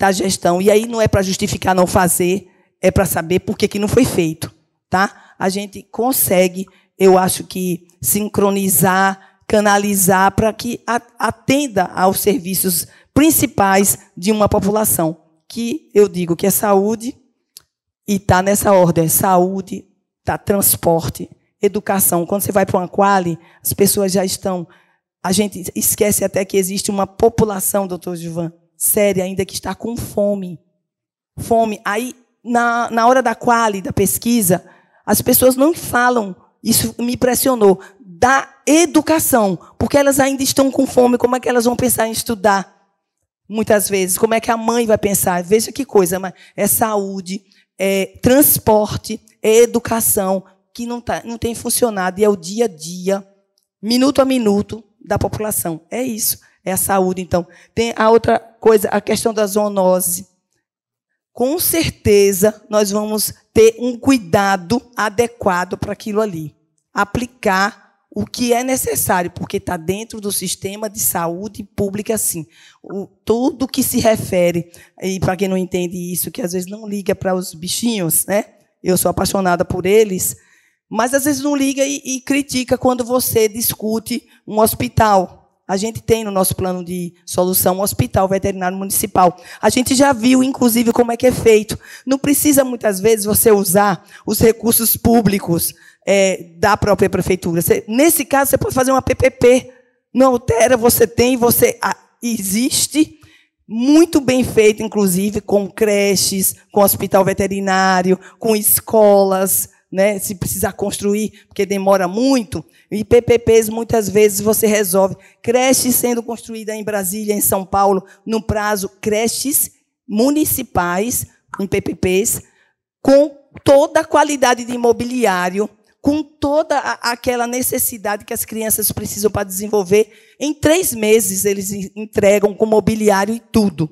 [SPEAKER 2] está a gestão. E aí não é para justificar não fazer, é para saber por que não foi feito. Tá? A gente consegue, eu acho que, sincronizar, canalizar para que atenda aos serviços principais de uma população, que eu digo que é saúde, e está nessa ordem, saúde, tá, transporte, educação. Quando você vai para uma quali, as pessoas já estão... A gente esquece até que existe uma população, doutor Gilvan, séria ainda, que está com fome. Fome. Aí, na hora da quali, da pesquisa, as pessoas não falam, isso me impressionou, da educação, porque elas ainda estão com fome. Como é que elas vão pensar em estudar? Muitas vezes. Como é que a mãe vai pensar? Veja que coisa, mas é saúde, é transporte, é educação, que não tem funcionado, e é o dia a dia, minuto a minuto, da população. É isso, é a saúde. Então, tem a outra coisa, a questão da zoonose. Com certeza, nós vamos ter um cuidado adequado para aquilo ali. Aplicar o que é necessário, porque está dentro do sistema de saúde pública, sim. Tudo que se refere, e para quem não entende isso, que às vezes não liga para os bichinhos, né? Eu sou apaixonada por eles, mas às vezes não liga e critica quando você discute um hospital. A gente tem no nosso plano de solução um hospital veterinário municipal. A gente já viu, inclusive, como é que é feito. Não precisa, muitas vezes, você usar os recursos públicos da própria prefeitura. Nesse caso, você pode fazer uma PPP. Não altera, você tem, existe, muito bem feito, inclusive, com creches, com hospital veterinário, com escolas, né, se precisar construir, porque demora muito, e PPPs, muitas vezes, você resolve. Creches sendo construída em Brasília, em São Paulo, no prazo, creches municipais, em PPPs, com toda a qualidade de imobiliário, com toda aquela necessidade que as crianças precisam para desenvolver. Em 3 meses, eles entregam com mobiliário e tudo,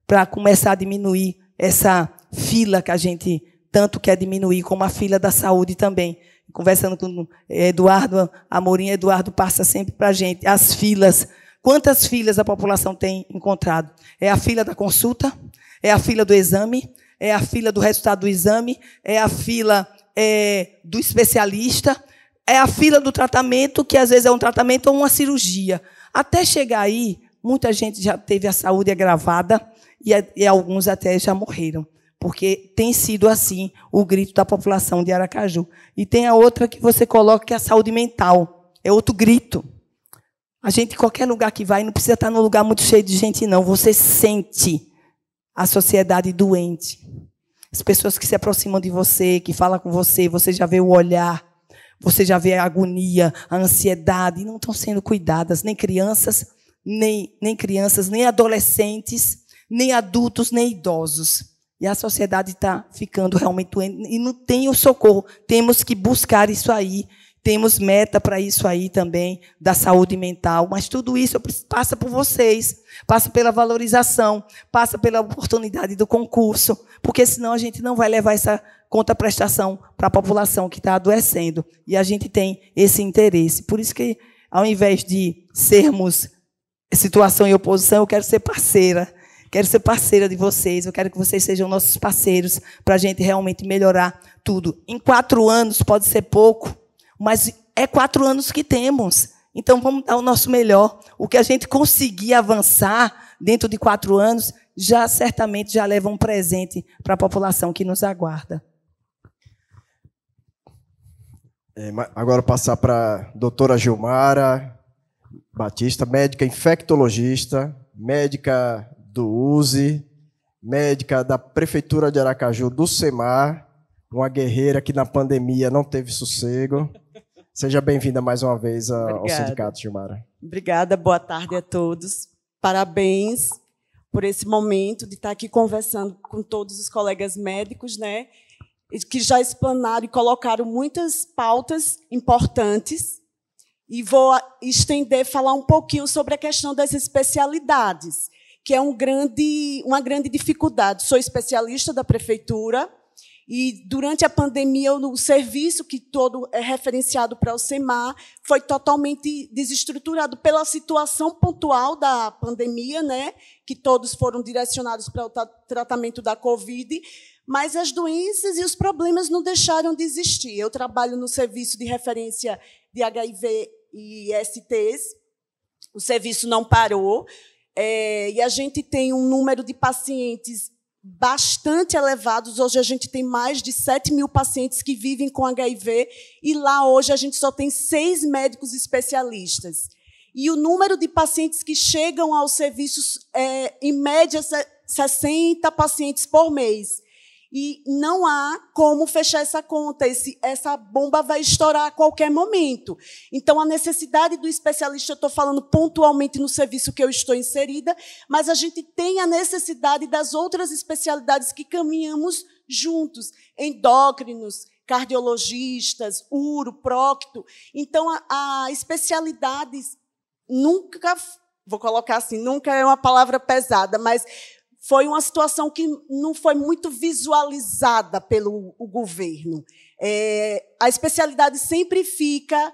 [SPEAKER 2] para começar a diminuir essa fila que a gente tanto quer diminuir, como a fila da saúde também. Conversando com Eduardo Amorim, Eduardo passa sempre para a gente as filas. Quantas filas a população tem encontrado? É a fila da consulta? É a fila do exame? É a fila do resultado do exame? É a fila do especialista? É a fila do tratamento, que às vezes é um tratamento ou uma cirurgia. Até chegar aí, muita gente já teve a saúde agravada e alguns até já morreram. Porque tem sido assim o grito da população de Aracaju. E tem a outra que você coloca, que é a saúde mental. É outro grito. A gente, em qualquer lugar que vai, não precisa estar num lugar muito cheio de gente, não. Você sente a sociedade doente. As pessoas que se aproximam de você, que falam com você, você já vê o olhar, você já vê a agonia, a ansiedade, e não estão sendo cuidadas, nem crianças, nem adolescentes, nem adultos, nem idosos. E a sociedade está ficando realmente doente e não tem o socorro. Temos que buscar isso aí. Temos meta para isso aí também, da saúde mental. Mas tudo isso passa por vocês, passa pela valorização, passa pela oportunidade do concurso, porque senão a gente não vai levar essa contraprestação para a população que está adoecendo. E a gente tem esse interesse. Por isso que, ao invés de sermos situação e oposição, eu quero ser parceira. Quero ser parceira de vocês, eu quero que vocês sejam nossos parceiros para a gente realmente melhorar tudo. Em 4 anos pode ser pouco, mas é 4 anos que temos. Então, vamos dar o nosso melhor. O que a gente conseguir avançar dentro de 4 anos, certamente já leva um presente para a população que nos aguarda.
[SPEAKER 1] Agora passar para a doutora Gilmara Batista, médica infectologista, médica do USE, médica da Prefeitura de Aracaju, do SEMAR, uma guerreira que na pandemia não teve sossego. Seja bem-vinda mais uma vez ao sindicato, Gilmara.
[SPEAKER 7] Obrigada, boa tarde a todos. Parabéns por esse momento de estar aqui conversando com todos os colegas médicos, né, que já explanaram e colocaram muitas pautas importantes. E vou estender, falar um pouquinho sobre a questão das especialidades, que é uma grande dificuldade. Sou especialista da prefeitura E, durante a pandemia, o serviço que todo é referenciado para o SEMAR foi totalmente desestruturado pela situação pontual da pandemia, né, que todos foram direcionados para o tratamento da Covid, mas as doenças e os problemas não deixaram de existir. Eu trabalho no serviço de referência de HIV e STs, o serviço não parou, e a gente tem um número de pacientes bastante elevados. Hoje a gente tem mais de 7.000 pacientes que vivem com HIV, e lá hoje a gente só tem 6 médicos especialistas. E o número de pacientes que chegam aos serviços é, em média, 60 pacientes por mês. E não há como fechar essa conta, essa bomba vai estourar a qualquer momento. Então, a necessidade do especialista, eu estou falando pontualmente no serviço que eu estou inserida, mas a gente tem a necessidade das outras especialidades que caminhamos juntos, endócrinos, cardiologistas, uro, prócto. Então, a especialidade nunca, vou colocar assim, nunca é uma palavra pesada, mas foi uma situação que não foi muito visualizada pelo governo. A especialidade sempre fica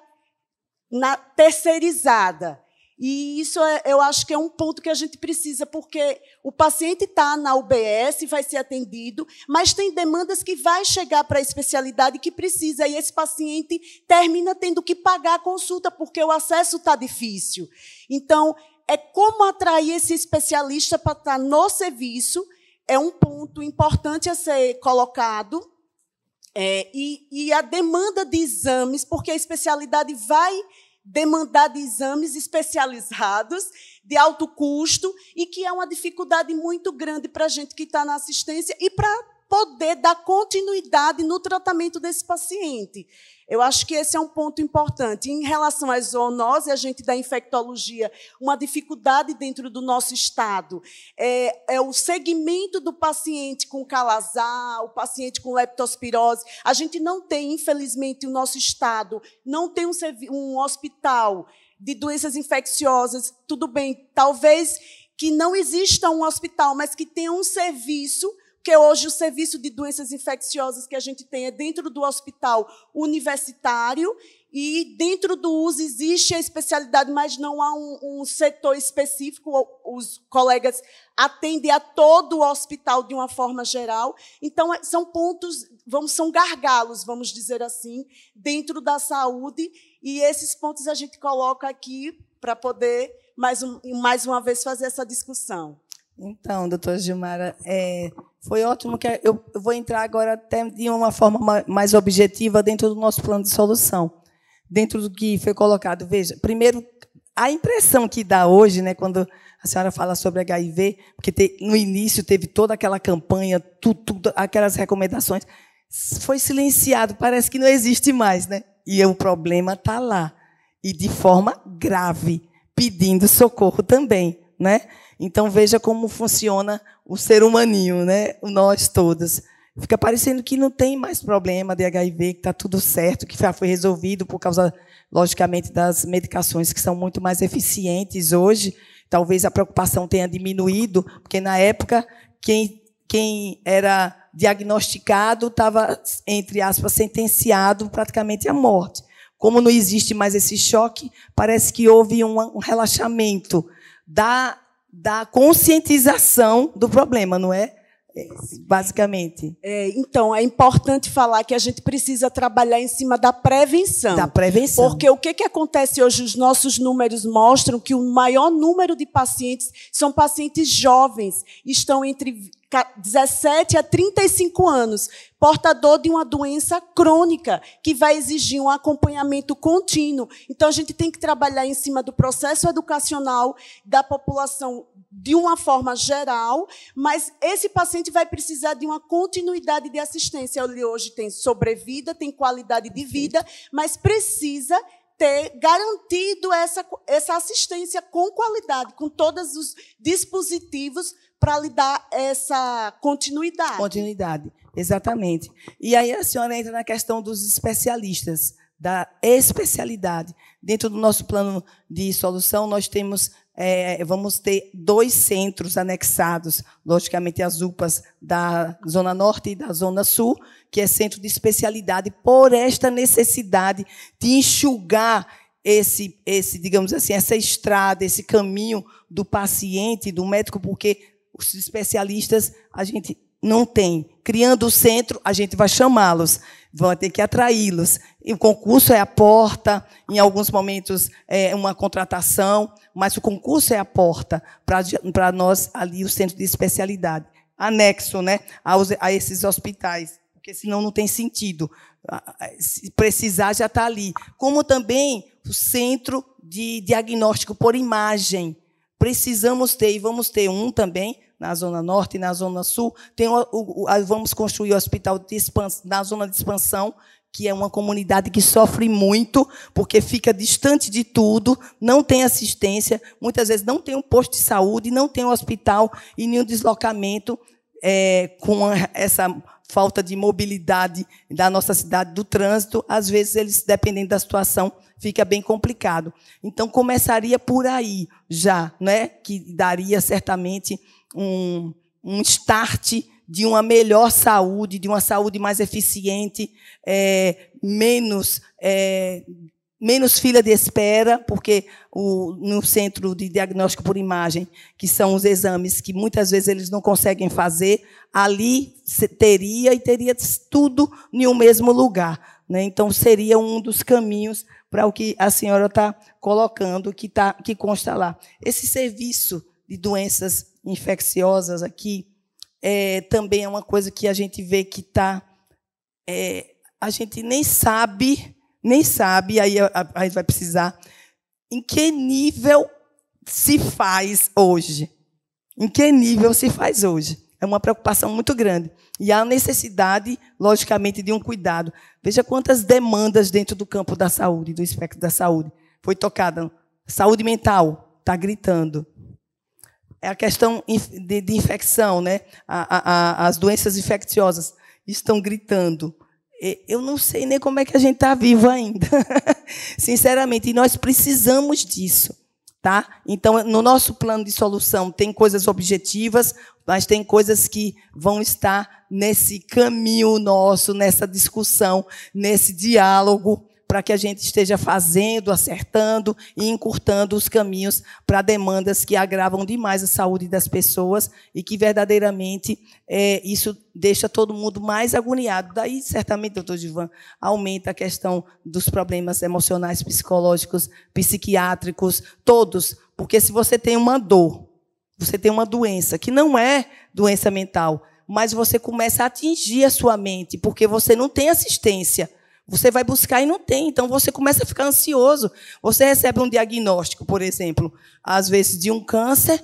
[SPEAKER 7] terceirizada. E isso eu acho que é um ponto que a gente precisa, porque o paciente está na UBS, vai ser atendido, mas tem demandas que vai chegar para a especialidade que precisa, e esse paciente termina tendo que pagar a consulta, porque o acesso está difícil. Então, é como atrair esse especialista para estar no serviço, é um ponto importante a ser colocado, e a demanda de exames, porque a especialidade vai demandar de exames especializados, de alto custo, e que é uma dificuldade muito grande para a gente que está na assistência e para poder dar continuidade no tratamento desse paciente. Eu acho que esse é um ponto importante. Em relação às zoonoses, a gente da infectologia, uma dificuldade dentro do nosso estado é o segmento do paciente com calazar, o paciente com leptospirose. A gente não tem, infelizmente, o nosso estado não tem um hospital de doenças infecciosas. Tudo bem, talvez que não exista um hospital, mas que tenha um serviço, porque hoje o serviço de doenças infecciosas que a gente tem é dentro do hospital universitário, e dentro do USE existe a especialidade, mas não há um setor específico. Os colegas atendem a todo o hospital de uma forma geral. Então, são pontos, são gargalos, vamos dizer assim, dentro da saúde, e esses pontos a gente coloca aqui para poder, mais uma vez, fazer essa discussão.
[SPEAKER 2] Então, doutora Gilmara, foi ótimo que eu vou entrar agora até de uma forma mais objetiva dentro do nosso plano de solução, dentro do que foi colocado. Veja, primeiro, a impressão que dá hoje, né, quando a senhora fala sobre HIV, porque no início teve toda aquela campanha, tudo, aquelas recomendações, foi silenciado, parece que não existe mais, né? E o problema está lá, e de forma grave, pedindo socorro também, né? Então, veja como funciona o ser humaninho, né? Nós todos. Fica parecendo que não tem mais problema de HIV, que está tudo certo, que já foi resolvido por causa, logicamente, das medicações que são muito mais eficientes hoje. Talvez a preocupação tenha diminuído, porque, na época, quem era diagnosticado estava, entre aspas, sentenciado praticamente à morte. Como não existe mais esse choque, parece que houve um relaxamento da conscientização do problema, não é? Basicamente.
[SPEAKER 7] Então, é importante falar que a gente precisa trabalhar em cima da prevenção.
[SPEAKER 2] Da prevenção.
[SPEAKER 7] Porque o que acontece hoje? Os nossos números mostram que o maior número de pacientes são pacientes jovens, estão entre 17 a 35 anos, portador de uma doença crônica, que vai exigir um acompanhamento contínuo. Então, a gente tem que trabalhar em cima do processo educacional da população de uma forma geral, mas esse paciente vai precisar de uma continuidade de assistência. Ele hoje tem sobrevida, tem qualidade de vida, mas precisa ter garantido essa assistência com qualidade, com todos os dispositivos para lhe dar essa continuidade.
[SPEAKER 2] Continuidade, exatamente. E aí a senhora entra na questão dos especialistas, da especialidade. Dentro do nosso plano de solução, nós temos vamos ter 2 centros anexados, logicamente as UPAs da Zona Norte e da Zona Sul, que é centro de especialidade, por esta necessidade de enxugar digamos assim, essa estrada, esse caminho do paciente, do médico, porque os especialistas a gente não tem. Criando o centro, a gente vai chamá-los, vão ter que atraí-los. E o concurso é a porta, em alguns momentos é uma contratação, mas o concurso é a porta para nós ali, o centro de especialidade, anexo, né, a esses hospitais, porque senão não tem sentido. Se precisar, já está ali. Como também o centro de diagnóstico por imagem. Precisamos ter, e vamos ter um também, na Zona Norte e na Zona Sul. Vamos construir o hospital na Zona de Expansão, que é uma comunidade que sofre muito, porque fica distante de tudo, não tem assistência, muitas vezes não tem um posto de saúde, não tem um hospital e nenhum deslocamento, com essa falta de mobilidade da nossa cidade, do trânsito, às vezes, eles, dependendo da situação, fica bem complicado. Então, começaria por aí, já, né, que daria, certamente, um start de uma melhor saúde, de uma saúde mais eficiente, menos fila de espera, porque no centro de diagnóstico por imagem, que são os exames que muitas vezes eles não conseguem fazer, ali teria tudo em um mesmo lugar, né? Então, seria um dos caminhos para o que a senhora está colocando, que consta lá. Esse serviço de doenças infecciosas aqui também é uma coisa que a gente vê que está... a gente nem sabe, aí a gente vai precisar, em que nível se faz hoje. Em que nível se faz hoje? É uma preocupação muito grande. E há necessidade, logicamente, de um cuidado. Veja quantas demandas dentro do campo da saúde, do espectro da saúde. Foi tocada. Saúde mental, está gritando. É a questão de infecção, né? As doenças infecciosas estão gritando. Eu não sei nem como é que a gente está vivo ainda, sinceramente, e nós precisamos disso. Tá? Então, no nosso plano de solução, tem coisas objetivas, mas tem coisas que vão estar nesse caminho nosso, nessa discussão, nesse diálogo, para que a gente esteja fazendo, acertando e encurtando os caminhos para demandas que agravam demais a saúde das pessoas e que, verdadeiramente, isso deixa todo mundo mais agoniado. Daí, certamente, doutor Gilvan, aumenta a questão dos problemas emocionais, psicológicos, psiquiátricos, todos. Porque se você tem uma dor, você tem uma doença, que não é doença mental, mas você começa a atingir a sua mente, porque você não tem assistência. Você vai buscar e não tem, então você começa a ficar ansioso. Você recebe um diagnóstico, por exemplo, às vezes de um câncer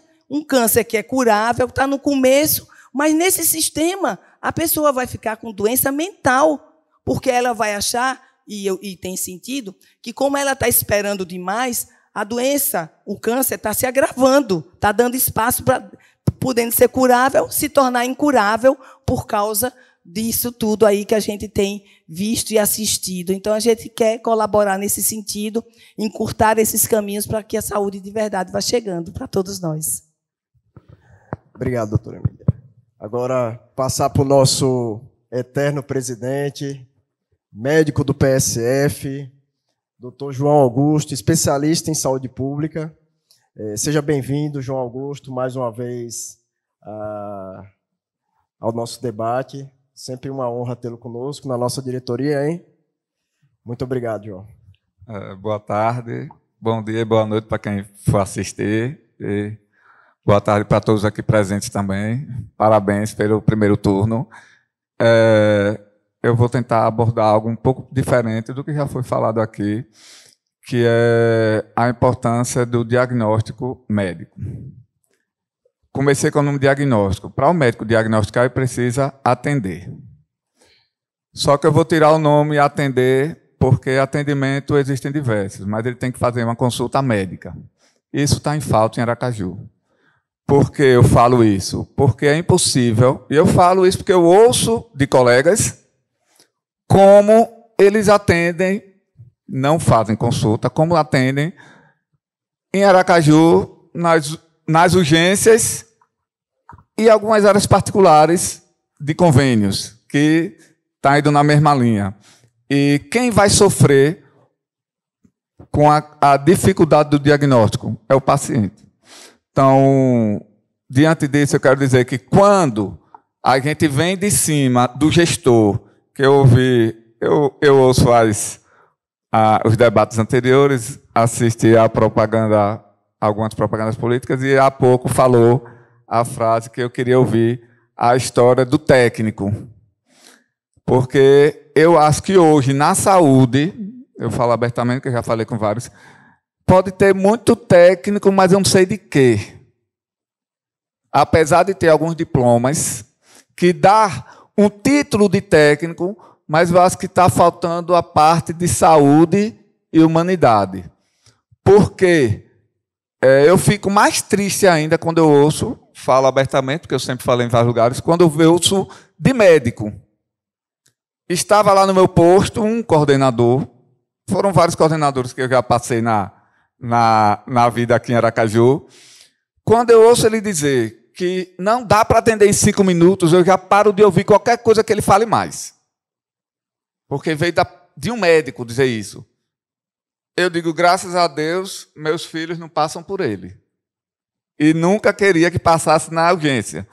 [SPEAKER 2] que é curável, está no começo, mas nesse sistema a pessoa vai ficar com doença mental, porque ela vai achar, e tem sentido, que como ela está esperando demais, a doença, o câncer está se agravando, está dando espaço para, podendo ser curável, se tornar incurável por causa disso tudo aí que a gente tem visto e assistido. Então, a gente quer colaborar nesse sentido, encurtar esses caminhos para que a saúde de verdade vá chegando para todos nós.
[SPEAKER 1] Obrigado, doutora Emília. Agora, passar para o nosso eterno presidente, médico do PSF, doutor João Augusto, especialista em saúde pública. Seja bem-vindo, João Augusto, mais uma vez ao nosso debate. Sempre uma honra tê-lo conosco na nossa diretoria, hein? Muito obrigado, João.
[SPEAKER 8] Boa tarde, bom dia e boa noite para quem for assistir. E boa tarde para todos aqui presentes também. Parabéns pelo primeiro turno. Eu vou tentar abordar algo um pouco diferente do que já foi falado aqui, que é a importância do diagnóstico médico. Comecei com o nome diagnóstico. Para o médico diagnosticar, ele precisa atender. Só que eu vou tirar o nome atender, porque atendimento existem diversos, mas ele tem que fazer uma consulta médica. Isso está em falta em Aracaju. Por que eu falo isso? Porque é impossível, e eu falo isso porque eu ouço de colegas como eles atendem, não fazem consulta, como atendem em Aracaju, nas urgências e algumas áreas particulares de convênios, que está indo na mesma linha. E quem vai sofrer com a dificuldade do diagnóstico é o paciente. Então, diante disso, eu quero dizer que quando a gente vem de cima do gestor, que eu ouço os debates anteriores, assisti algumas propagandas políticas, e há pouco falou a frase que eu queria ouvir, a história do técnico. Porque eu acho que hoje, na saúde, eu falo abertamente, que eu já falei com vários, pode ter muito técnico, mas eu não sei de quê. Apesar de ter alguns diplomas, que dá um título de técnico, mas eu acho que está faltando a parte de saúde e humanidade. Porque eu fico mais triste ainda quando eu ouço, falo abertamente, porque eu sempre falei em vários lugares, quando eu ouço de médico. Estava lá no meu posto um coordenador, foram vários coordenadores que eu já passei na vida aqui em Aracaju. Quando eu ouço ele dizer que não dá para atender em 5 minutos, eu já paro de ouvir qualquer coisa que ele fale mais. Porque veio de um médico dizer isso. Eu digo, graças a Deus, meus filhos não passam por ele. E nunca queria que passasse na urgência.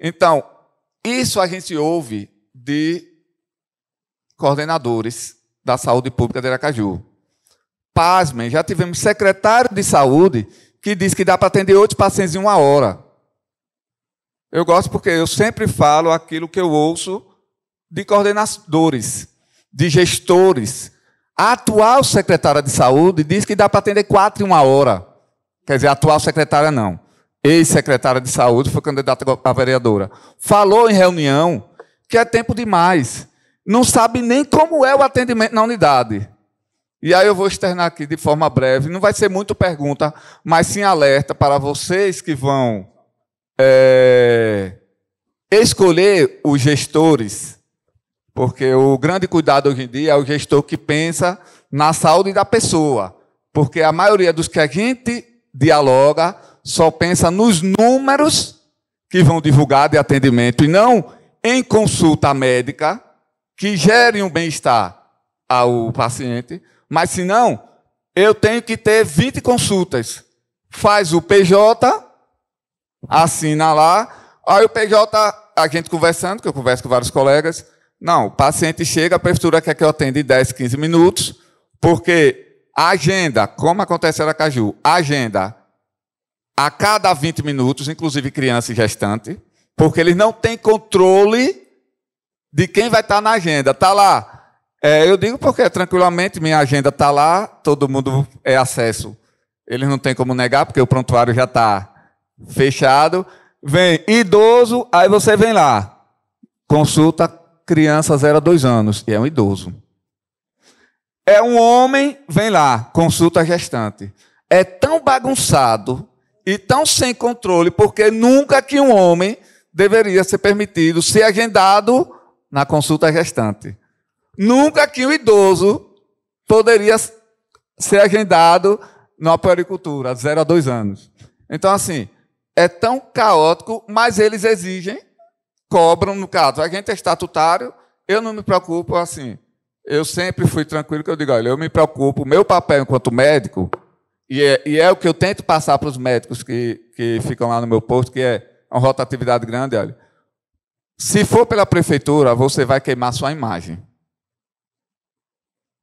[SPEAKER 8] Então, isso a gente ouve de coordenadores da saúde pública de Aracaju. Pasmem, já tivemos secretário de saúde que diz que dá para atender 8 pacientes em 1 hora. Eu gosto porque eu sempre falo aquilo que eu ouço de coordenadores, de gestores. A atual secretária de saúde diz que dá para atender 4 em 1 hora. Quer dizer, a atual secretária não. Ex-secretária de saúde, foi candidata a vereadora. Falou em reunião que é tempo demais. Não sabe nem como é o atendimento na unidade. E aí eu vou externar aqui de forma breve. Não vai ser muito pergunta, mas sim alerta para vocês que vão escolher os gestores, porque o grande cuidado hoje em dia é o gestor que pensa na saúde da pessoa, porque a maioria dos que a gente dialoga só pensa nos números que vão divulgar de atendimento e não em consulta médica que gere um bem-estar ao paciente, mas se não, eu tenho que ter 20 consultas. Faz o PJ, assina lá, aí o PJ, a gente conversando, que eu converso com vários colegas, não, o paciente chega, a prefeitura quer que eu atenda em 10, 15 minutos, porque a agenda, como acontece em Aracaju, a agenda a cada 20 minutos, inclusive criança e gestante, porque eles não têm controle de quem vai estar na agenda. Está lá. Eu digo porque, tranquilamente, minha agenda está lá, todo mundo é acesso. Eles não têm como negar, porque o prontuário já está fechado. Vem idoso, aí você vem lá. Consulta criança 0 a 2 anos, e é um idoso. É um homem, vem lá, consulta gestante. É tão bagunçado e tão sem controle, porque nunca que um homem deveria ser permitido ser agendado na consulta gestante. Nunca que um idoso poderia ser agendado na puericultura, 0 a 2 anos. Então, assim, é tão caótico, mas eles exigem, cobram, no caso, a gente é estatutário, eu não me preocupo, assim, eu sempre fui tranquilo, que eu digo, olha, eu me preocupo, o meu papel enquanto médico, e é o que eu tento passar para os médicos que ficam lá no meu posto, que é uma rotatividade grande, olha, se for pela prefeitura, você vai queimar sua imagem.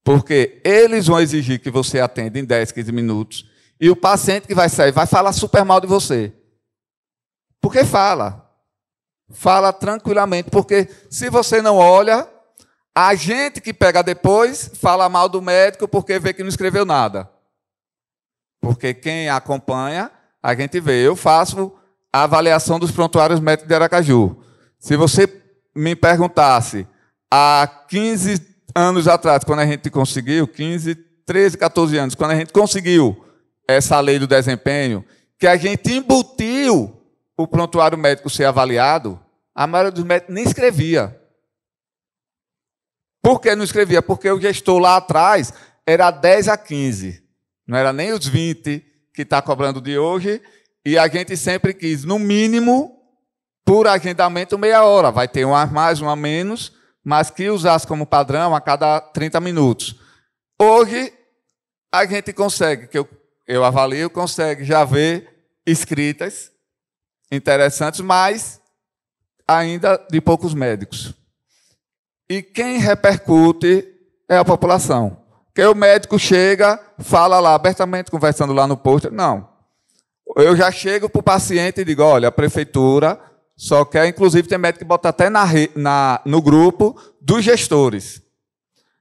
[SPEAKER 8] Porque eles vão exigir que você atenda em 10, 15 minutos, e o paciente que vai sair vai falar super mal de você. Porque fala. Fala tranquilamente, porque se você não olha, a gente que pega depois fala mal do médico porque vê que não escreveu nada. Porque quem acompanha, a gente vê. Eu faço a avaliação dos prontuários médicos de Aracaju. Se você me perguntasse há 15 anos atrás, quando a gente conseguiu, 15, 13, 14 anos, quando a gente conseguiu essa lei do desempenho, que a gente embutiu o prontuário médico ser avaliado, a maioria dos médicos nem escrevia. Por que não escrevia? Porque o gestor lá atrás era 10 a 15. Não era nem os 20 que está cobrando de hoje, E a gente sempre quis, no mínimo, por agendamento, meia hora. Vai ter uma a mais, uma a menos, mas que usasse como padrão a cada 30 minutos. Hoje, a gente consegue, que eu avalio, consegue já ver escritas interessantes, mas ainda de poucos médicos. E quem repercute é a população. Porque o médico chega, fala lá abertamente, conversando lá no posto. Não. Eu já chego para o paciente e digo, olha, a prefeitura só quer, inclusive tem médico que bota até no grupo dos gestores.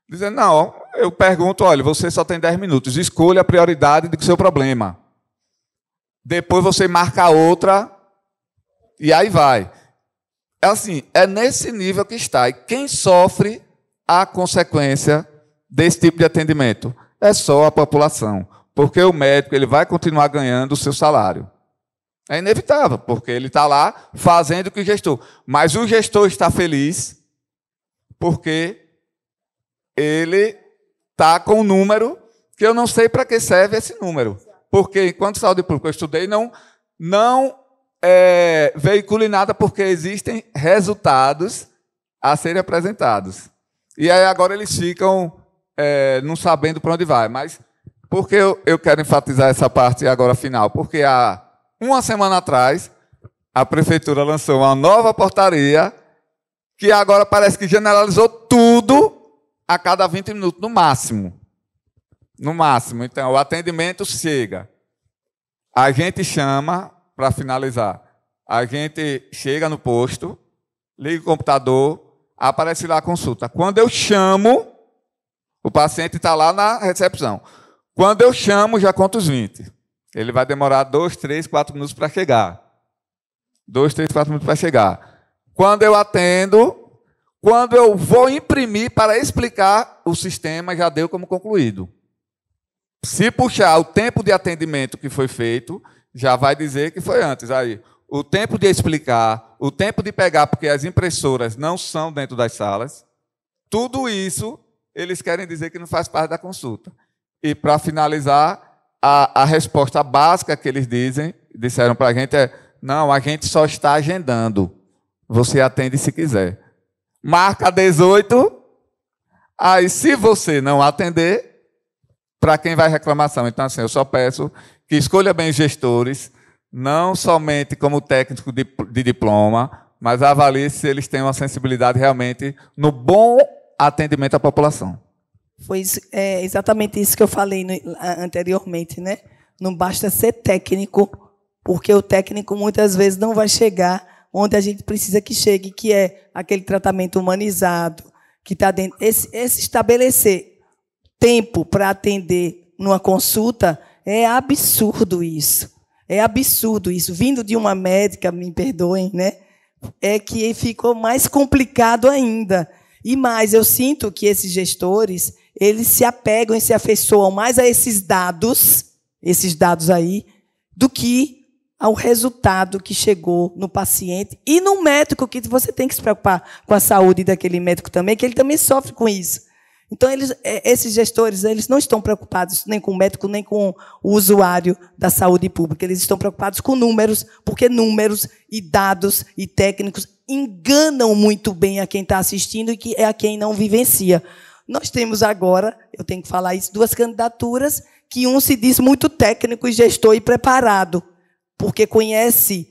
[SPEAKER 8] Dizendo, não, eu pergunto, olha, você só tem 10 minutos, escolha a prioridade do seu problema. Depois você marca outra e aí vai. É assim, é nesse nível que está. E quem sofre a consequência desse tipo de atendimento? É só a população. Porque o médico ele vai continuar ganhando o seu salário. É inevitável, porque ele está lá fazendo o que o gestor. Mas o gestor está feliz porque ele está com um número que eu não sei para que serve esse número. Porque, enquanto saúde pública eu estudei, não veicule nada, porque existem resultados a serem apresentados. E aí agora eles ficam não sabendo para onde vai. Mas por que eu quero enfatizar essa parte agora final? Porque há uma semana atrás, a prefeitura lançou uma nova portaria que agora parece que generalizou tudo a cada 20 minutos, no máximo. No máximo. Então, o atendimento chega. A gente chama, para finalizar, a gente chega no posto, liga o computador, aparece lá a consulta. Quando eu chamo, o paciente está lá na recepção. Quando eu chamo, já conto os 20. Ele vai demorar 2, 3, 4 minutos para chegar. 2, 3, 4 minutos para chegar. Quando eu atendo, quando eu vou imprimir para explicar, o sistema já deu como concluído. Se puxar o tempo de atendimento que foi feito, já vai dizer que foi antes. Aí, o tempo de explicar, o tempo de pegar, porque as impressoras não são dentro das salas, tudo isso eles querem dizer que não faz parte da consulta. E, para finalizar, a resposta básica que eles disseram para a gente é: não, a gente só está agendando. Você atende se quiser. Marca 18, aí se você não atender, para quem vai reclamação? Então, assim, eu só peço que escolha bem os gestores, não somente como técnico de diploma, mas avalie se eles têm uma sensibilidade realmente no bom atendimento à população.
[SPEAKER 2] Foi exatamente isso que eu falei anteriormente, né? Não basta ser técnico, porque o técnico muitas vezes não vai chegar onde a gente precisa que chegue, que é aquele tratamento humanizado, que está dentro. Esse estabelecer tempo para atender numa consulta é absurdo isso. É absurdo isso. Vindo de uma médica, me perdoem, né? É que ficou mais complicado ainda. E mais, eu sinto que esses gestores, eles se apegam e se afeiçoam mais a esses dados aí, do que ao resultado que chegou no paciente e no médico, que você tem que se preocupar com a saúde daquele médico também, que ele também sofre com isso. Então, esses gestores, eles não estão preocupados nem com o médico, nem com o usuário da saúde pública. Eles estão preocupados com números, porque números e dados e técnicos enganam muito bem a quem está assistindo e que é a quem não vivencia. Nós temos agora, eu tenho que falar isso, 2 candidaturas, que um se diz muito técnico e gestor e preparado, porque conhece,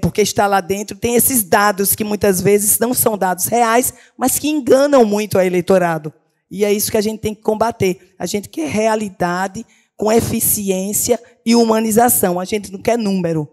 [SPEAKER 2] porque está lá dentro, tem esses dados que muitas vezes não são dados reais, mas que enganam muito o eleitorado. E é isso que a gente tem que combater. A gente quer realidade com eficiência e humanização. A gente não quer número.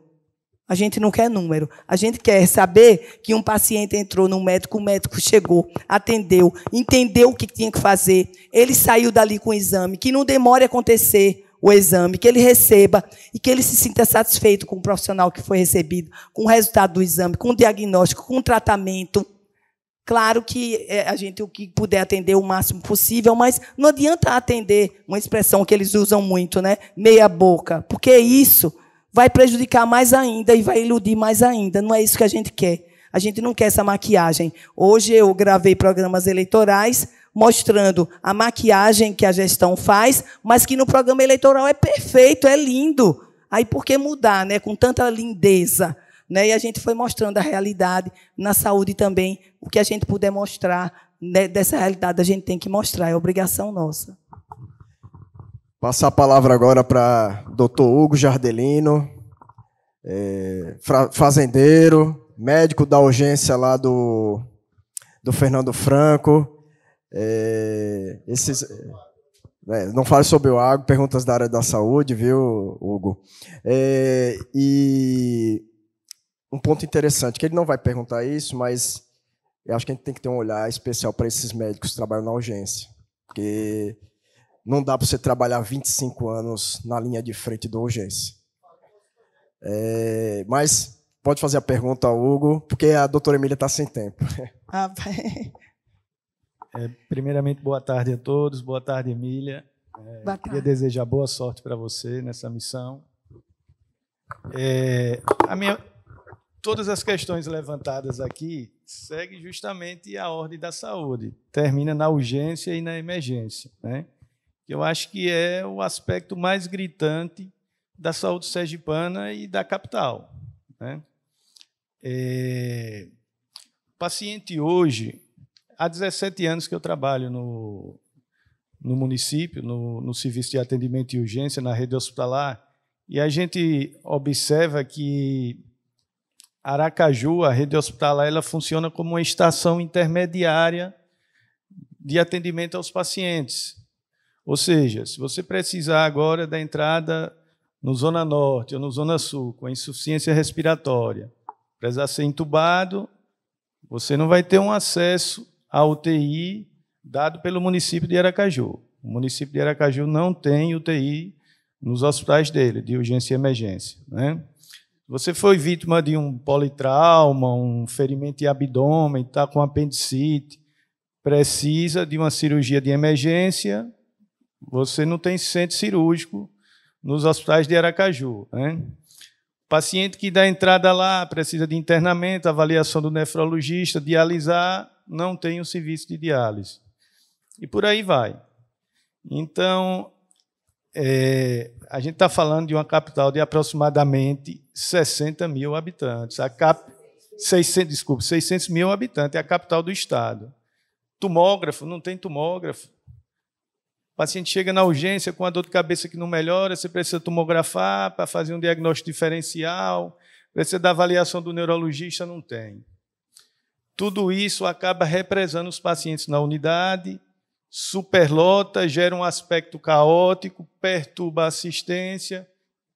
[SPEAKER 2] A gente não quer número. A gente quer saber que um paciente entrou no médico, o médico chegou, atendeu, entendeu o que tinha que fazer, ele saiu dali com o exame, que não demore a acontecer o exame, que ele receba e que ele se sinta satisfeito com o profissional que foi recebido, com o resultado do exame, com o diagnóstico, com o tratamento. Claro que a gente o que puder atender o máximo possível, mas não adianta atender, uma expressão que eles usam muito, né? Meia boca, porque isso vai prejudicar mais ainda e vai iludir mais ainda. Não é isso que a gente quer. A gente não quer essa maquiagem. Hoje eu gravei programas eleitorais mostrando a maquiagem que a gestão faz, mas que no programa eleitoral é perfeito, é lindo. Aí por que mudar, né, com tanta lindeza? Né? E a gente foi mostrando a realidade na saúde também, o que a gente puder mostrar, né, dessa realidade a gente tem que mostrar, é obrigação nossa.
[SPEAKER 1] Passar a palavra agora para Dr. Hugo Jardelino, fazendeiro, médico da urgência lá do Fernando Franco. Não fale sobre o agro, perguntas da área da saúde, viu, Hugo? E um ponto interessante, que ele não vai perguntar isso, mas eu acho que a gente tem que ter um olhar especial para esses médicos que trabalham na urgência, porque não dá para você trabalhar 25 anos na linha de frente da urgência. Mas pode fazer a pergunta ao Hugo, porque a doutora Emília está sem tempo.
[SPEAKER 9] Primeiramente, boa tarde a todos. Boa tarde, Emília. Queria desejar boa sorte para você nessa missão. Todas as questões levantadas aqui seguem justamente a ordem da saúde. Termina na urgência e na emergência, né? Eu acho que é o aspecto mais gritante da saúde sergipana e da capital, né? O paciente hoje, há 17 anos que eu trabalho no município, no serviço de atendimento e urgência, na rede hospitalar, e a gente observa que Aracaju, a rede hospitalar, ela funciona como uma estação intermediária de atendimento aos pacientes. Ou seja, se você precisar agora da entrada no Zona Norte ou no Zona Sul, com insuficiência respiratória, precisar ser entubado, você não vai ter um acesso à UTI dado pelo município de Aracaju. O município de Aracaju não tem UTI nos hospitais dele, de urgência e emergência, né? Você foi vítima de um politrauma, um ferimento de abdômen, está com apendicite, precisa de uma cirurgia de emergência, você não tem centro cirúrgico nos hospitais de Aracaju, né? Paciente que dá entrada lá, precisa de internamento, avaliação do nefrologista, dialisar, não tem um serviço de diálise. E por aí vai. Então, a gente está falando de uma capital de aproximadamente 60 mil habitantes. 600 mil habitantes, é a capital do estado. Tomógrafo, não tem tomógrafo. O paciente chega na urgência com a dor de cabeça que não melhora, você precisa tomografar para fazer um diagnóstico diferencial, precisa da avaliação do neurologista, não tem. Tudo isso acaba represando os pacientes na unidade, superlota, gera um aspecto caótico, perturba a assistência,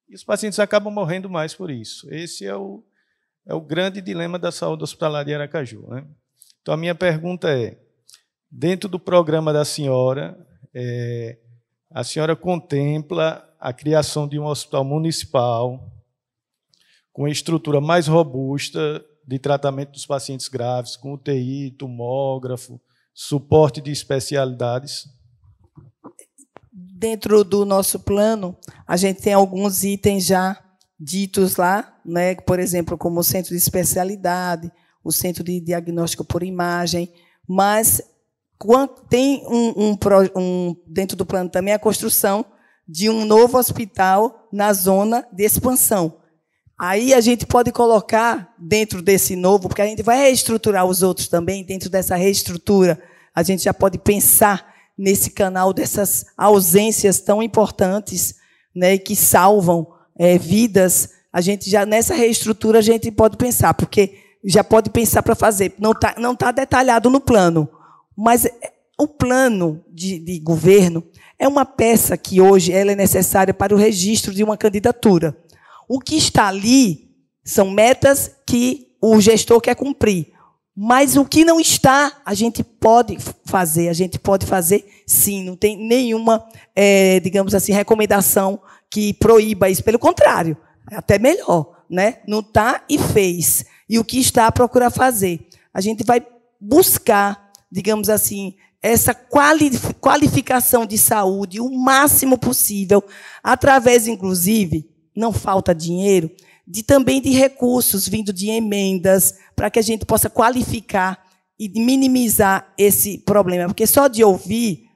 [SPEAKER 9] e os pacientes acabam morrendo mais por isso. Esse é o grande dilema da saúde hospitalar de Aracaju, né? Então, a minha pergunta é, dentro do programa da senhora, a senhora contempla a criação de um hospital municipal com estrutura mais robusta de tratamento dos pacientes graves, com UTI, tomógrafo, suporte de especialidades?
[SPEAKER 2] Dentro do nosso plano, a gente tem alguns itens já ditos lá, né? Por exemplo, como o centro de especialidade, o centro de diagnóstico por imagem, mas tem dentro do plano também a construção de um novo hospital na zona de expansão. Aí a gente pode colocar dentro desse novo, porque a gente vai reestruturar os outros também, dentro dessa reestrutura, a gente já pode pensar nesse canal dessas ausências tão importantes, né, que salvam vidas. A gente já, nessa reestrutura, a gente pode pensar, porque já pode pensar para fazer. Não tá detalhado no plano, mas o plano de governo é uma peça que hoje ela é necessária para o registro de uma candidatura. O que está ali são metas que o gestor quer cumprir. Mas o que não está, a gente pode fazer sim, não tem nenhuma, digamos assim, recomendação que proíba isso. Pelo contrário, é até melhor, né? Não está e fez. E o que está, procura fazer. A gente vai buscar, digamos assim, essa qualificação de saúde o máximo possível, através, inclusive, não falta dinheiro, também de recursos vindo de emendas, para que a gente possa qualificar e minimizar esse problema. Porque só de ouvir,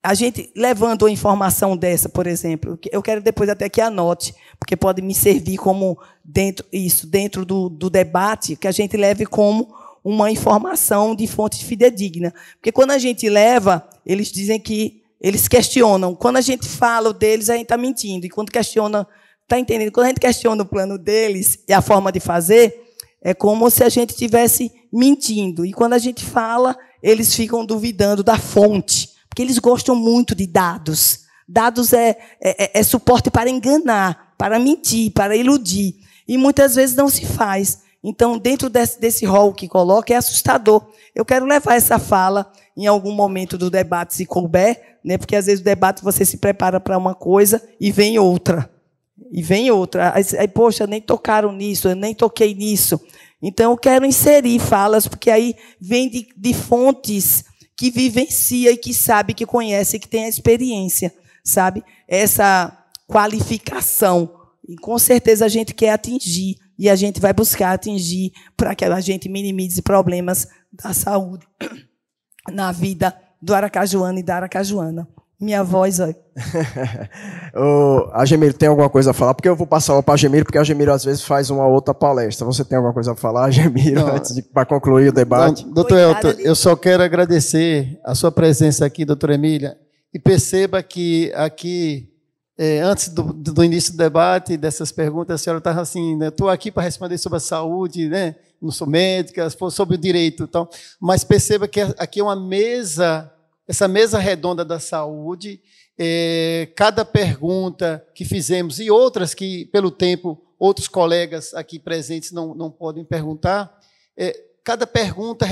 [SPEAKER 2] a gente levando uma informação dessa, por exemplo, eu quero depois até que anote, porque pode me servir como dentro do debate, que a gente leve como uma informação de fonte fidedigna. Porque quando a gente leva, eles dizem que eles questionam. Quando a gente fala deles, a gente está mentindo. E quando questiona, está entendendo? Quando a gente questiona o plano deles e a forma de fazer, é como se a gente estivesse mentindo. E quando a gente fala, eles ficam duvidando da fonte. Porque eles gostam muito de dados. Dados é suporte para enganar, para mentir, para iludir. E muitas vezes não se faz. Então, dentro desse rol que coloca, é assustador. Eu quero levar essa fala em algum momento do debate, se couber, né? Porque, às vezes, o debate você se prepara para uma coisa e vem outra. E vem outra. Aí, poxa, nem tocaram nisso, eu nem toquei nisso. Então, eu quero inserir falas, porque aí vem de fontes que vivencia e que sabe, que conhece, que tem a experiência, sabe? Essa qualificação. E, com certeza, a gente quer atingir. E a gente vai buscar atingir para que a gente minimize problemas da saúde na vida do aracajuano e da aracajuana. Minha voz, olha.
[SPEAKER 1] Agemiro, tem alguma coisa a falar? Porque eu vou passar para a Agemiro, porque a Agemiro às vezes faz uma outra palestra. Você tem alguma coisa a falar, Agemiro, para concluir o debate?
[SPEAKER 3] Não, doutor Elton, eu só quero agradecer a sua presença aqui, doutora Emília, e perceba que aqui, antes do início do debate, dessas perguntas, a senhora estava assim, né, estou aqui para responder sobre a saúde, né, não sou médica, sobre o direito, então, mas perceba que aqui é uma mesa, essa mesa redonda da saúde, cada pergunta que fizemos e outras que, pelo tempo, outros colegas aqui presentes não podem perguntar, cada pergunta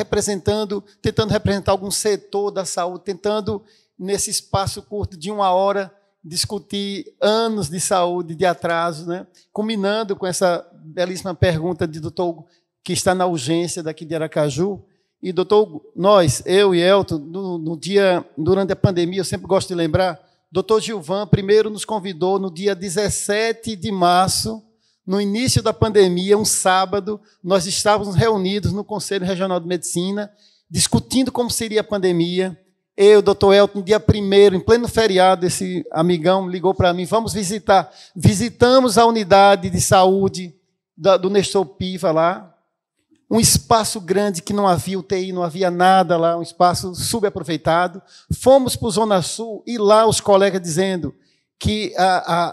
[SPEAKER 3] tentando representar algum setor da saúde, tentando, nesse espaço curto de 1 hora, discutir anos de saúde, de atraso, né? Combinando com essa belíssima pergunta de doutor Hugo, que está na urgência daqui de Aracaju. E, doutor Hugo, eu e Elton, durante a pandemia, eu sempre gosto de lembrar, doutor Gilvan primeiro nos convidou no dia 17 de março, no início da pandemia, um sábado, nós estávamos reunidos no Conselho Regional de Medicina, discutindo como seria a pandemia. Eu, doutor Elton, no dia 1º, em pleno feriado, esse amigão ligou para mim, vamos visitar. Visitamos a unidade de saúde do Nestor Piva lá, um espaço grande que não havia UTI, não havia nada lá, um espaço subaproveitado. Fomos para o Zona Sul e lá os colegas dizendo que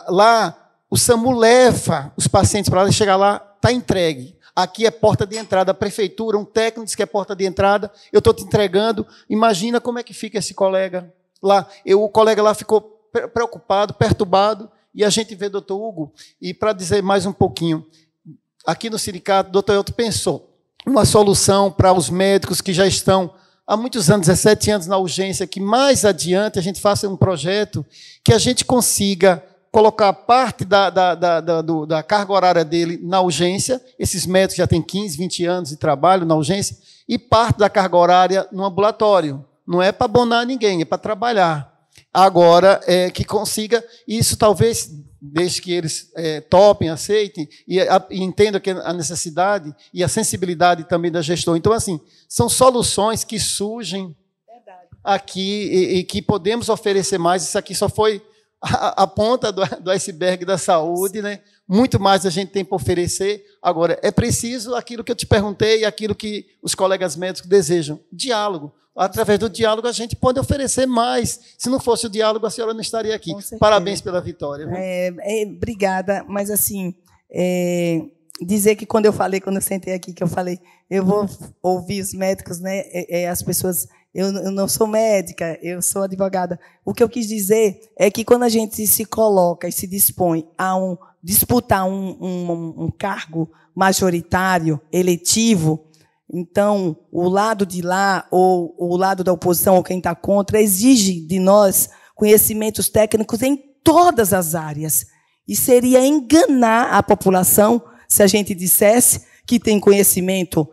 [SPEAKER 3] lá o SAMU leva os pacientes para lá, e chega lá, está entregue. Aqui é porta de entrada, a prefeitura, um técnico diz que é porta de entrada, eu estou te entregando, imagina como é que fica esse colega lá. O colega lá ficou preocupado, perturbado, e a gente vê doutor Hugo, e para dizer mais um pouquinho, aqui no sindicato, doutor Elton pensou uma solução para os médicos que já estão há muitos anos, 17 anos na urgência, que mais adiante a gente faça um projeto que a gente consiga colocar parte da carga horária dele na urgência, esses médicos já têm 15, 20 anos de trabalho na urgência, e parte da carga horária no ambulatório. Não é para abonar ninguém, é para trabalhar. Agora, que consiga, isso talvez, desde que eles topem, aceitem, e entendam que a necessidade e a sensibilidade também da gestora. Então, assim, são soluções que surgem aqui e que podemos oferecer mais. Isso aqui só foi a ponta do iceberg da saúde, né? Muito mais a gente tem para oferecer. Agora, é preciso aquilo que eu te perguntei e aquilo que os colegas médicos desejam, diálogo. Através do diálogo, a gente pode oferecer mais. Se não fosse o diálogo, a senhora não estaria aqui. Parabéns pela vitória.
[SPEAKER 2] Obrigada, mas, assim, dizer que quando eu sentei aqui, que eu falei, eu vou ouvir os médicos, né? As pessoas... Eu não sou médica, eu sou advogada. O que eu quis dizer é que quando a gente se coloca e se dispõe a disputar um cargo majoritário, eletivo, então o lado de lá, ou o lado da oposição, ou quem está contra, exige de nós conhecimentos técnicos em todas as áreas. E seria enganar a população se a gente dissesse que tem conhecimento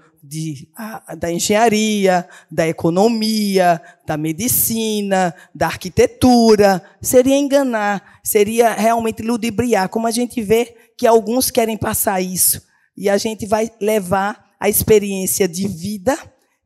[SPEAKER 2] da engenharia, da economia, da medicina, da arquitetura. Seria enganar, seria realmente ludibriar, como a gente vê que alguns querem passar isso. E a gente vai levar a experiência de vida,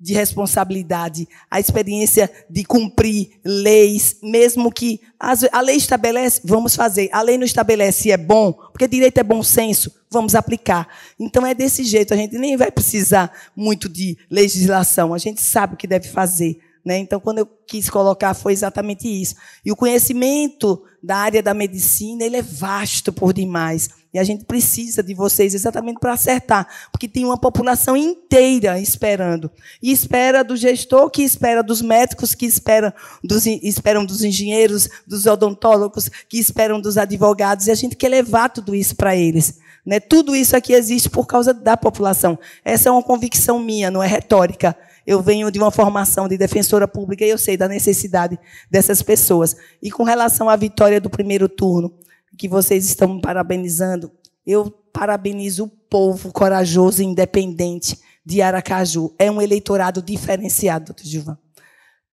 [SPEAKER 2] de responsabilidade, a experiência de cumprir leis, mesmo que a lei estabelece, vamos fazer. A lei não estabelece se é bom, porque direito é bom senso, vamos aplicar. Então, é desse jeito, a gente nem vai precisar muito de legislação, a gente sabe o que deve fazer. Né? Então, quando eu quis colocar, foi exatamente isso. E o conhecimento da área da medicina, ele é vasto por demais. E a gente precisa de vocês exatamente para acertar, porque tem uma população inteira esperando. E espera do gestor, que espera dos médicos, que esperam dos engenheiros, dos odontólogos, que esperam dos advogados, e a gente quer levar tudo isso para eles. Né? Tudo isso aqui existe por causa da população. Essa é uma convicção minha, não é retórica. Eu venho de uma formação de defensora pública e eu sei da necessidade dessas pessoas. E com relação à vitória do primeiro turno, que vocês estão me parabenizando, eu parabenizo o povo corajoso e independente de Aracaju. É um eleitorado diferenciado, doutor Gilvan.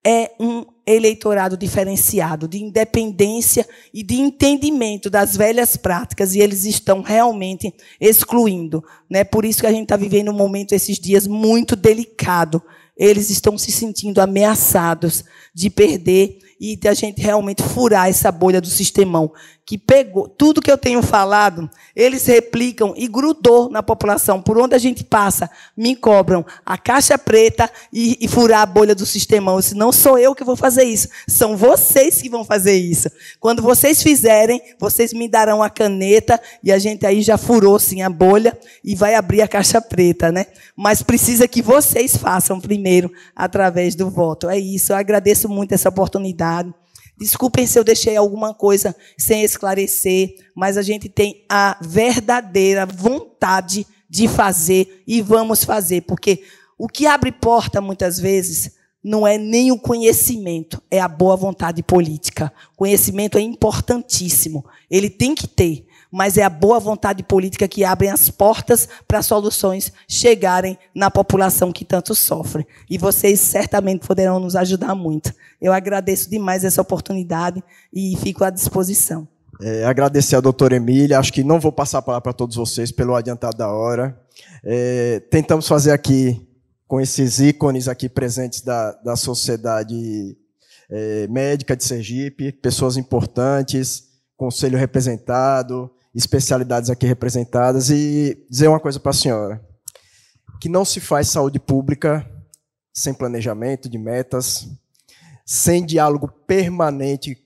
[SPEAKER 2] É um eleitorado diferenciado, de independência e de entendimento das velhas práticas, e eles estão realmente excluindo. Né? Por isso que a gente está vivendo um momento, esses dias, muito delicado. Eles estão se sentindo ameaçados de perder e de a gente realmente furar essa bolha do sistemão, que pegou tudo que eu tenho falado, eles replicam e grudou na população. Por onde a gente passa, me cobram a caixa preta e furar a bolha do sistemão. Eu disse, não sou eu que vou fazer isso, são vocês que vão fazer isso. Quando vocês fizerem, vocês me darão a caneta e a gente aí já furou sim a bolha e vai abrir a caixa preta, né? Mas precisa que vocês façam primeiro através do voto. É isso, eu agradeço muito essa oportunidade. Desculpem se eu deixei alguma coisa sem esclarecer, mas a gente tem a verdadeira vontade de fazer e vamos fazer, porque o que abre porta, muitas vezes, não é nem o conhecimento, é a boa vontade política. Conhecimento é importantíssimo, ele tem que ter, mas é a boa vontade política que abre as portas para soluções chegarem na população que tanto sofre. E vocês certamente poderão nos ajudar muito. Eu agradeço demais essa oportunidade e fico à disposição.
[SPEAKER 1] Agradecer à doutora Emília. Acho que não vou passar a palavra para todos vocês pelo adiantado da hora. Tentamos fazer aqui, com esses ícones aqui presentes da sociedade médica de Sergipe, pessoas importantes, conselho representado, especialidades aqui representadas, e dizer uma coisa para a senhora, que não se faz saúde pública sem planejamento de metas, sem diálogo permanente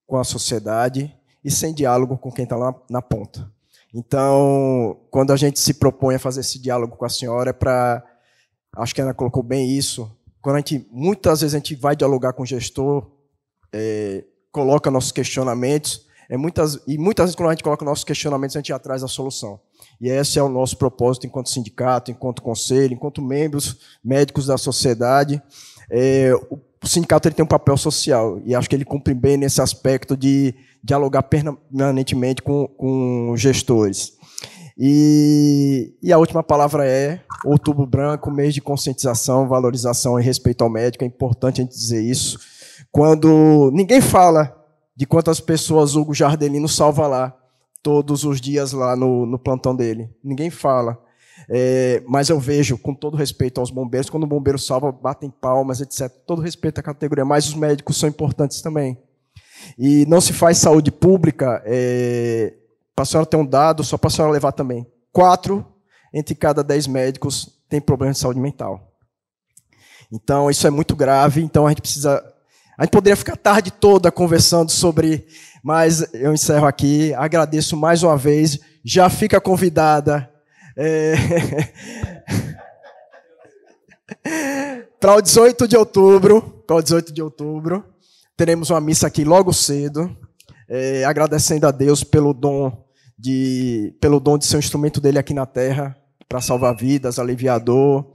[SPEAKER 1] com a sociedade e sem diálogo com quem está lá na ponta. Então, quando a gente se propõe a fazer esse diálogo com a senhora, é para, acho que a Ana colocou bem isso, quando muitas vezes a gente vai dialogar com o gestor, coloca nossos questionamentos, muitas vezes, quando a gente coloca nossos questionamentos, a gente atrás da solução. E esse é o nosso propósito enquanto sindicato, enquanto conselho, enquanto membros médicos da sociedade. O sindicato ele tem um papel social, e acho que ele cumpre bem nesse aspecto de dialogar permanentemente com gestores. E a última palavra é Outubro Branco, mês de conscientização, valorização e respeito ao médico. É importante a gente dizer isso. Quando ninguém fala de quantas pessoas o Hugo Jardelino salva lá, todos os dias lá no plantão dele. Ninguém fala. Mas eu vejo, com todo respeito aos bombeiros, quando o bombeiro salva, batem palmas, etc. Todo respeito à categoria, mas os médicos são importantes também. E não se faz saúde pública, para a senhora ter um dado, só para a senhora levar também. 4 entre cada 10 médicos têm problemas de saúde mental. Então, isso é muito grave, então a gente precisa... A gente poderia ficar a tarde toda conversando sobre, mas eu encerro aqui. Agradeço mais uma vez. Já fica convidada para o 18 de outubro. Para o 18 de outubro, teremos uma missa aqui logo cedo, agradecendo a Deus pelo dom de ser um instrumento dele aqui na Terra para salvar vidas, aliviar a dor,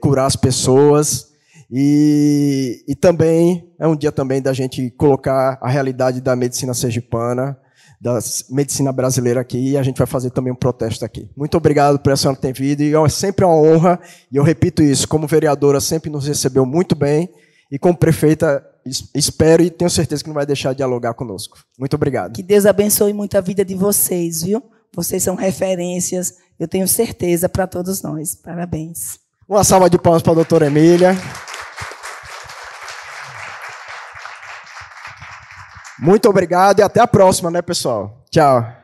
[SPEAKER 1] curar as pessoas. E também é um dia também da gente colocar a realidade da medicina sergipana, da medicina brasileira aqui, e a gente vai fazer também um protesto aqui. Muito obrigado por a senhora ter vindo, e é sempre uma honra, e eu repito isso, como vereadora sempre nos recebeu muito bem, e como prefeita espero e tenho certeza que não vai deixar de dialogar conosco. Muito obrigado.
[SPEAKER 2] Que Deus abençoe muito a vida de vocês, viu? Vocês são referências, eu tenho certeza, para todos nós. Parabéns.
[SPEAKER 1] Uma salva de palmas para a doutora Emília. Muito obrigado e até a próxima, né, pessoal? Tchau.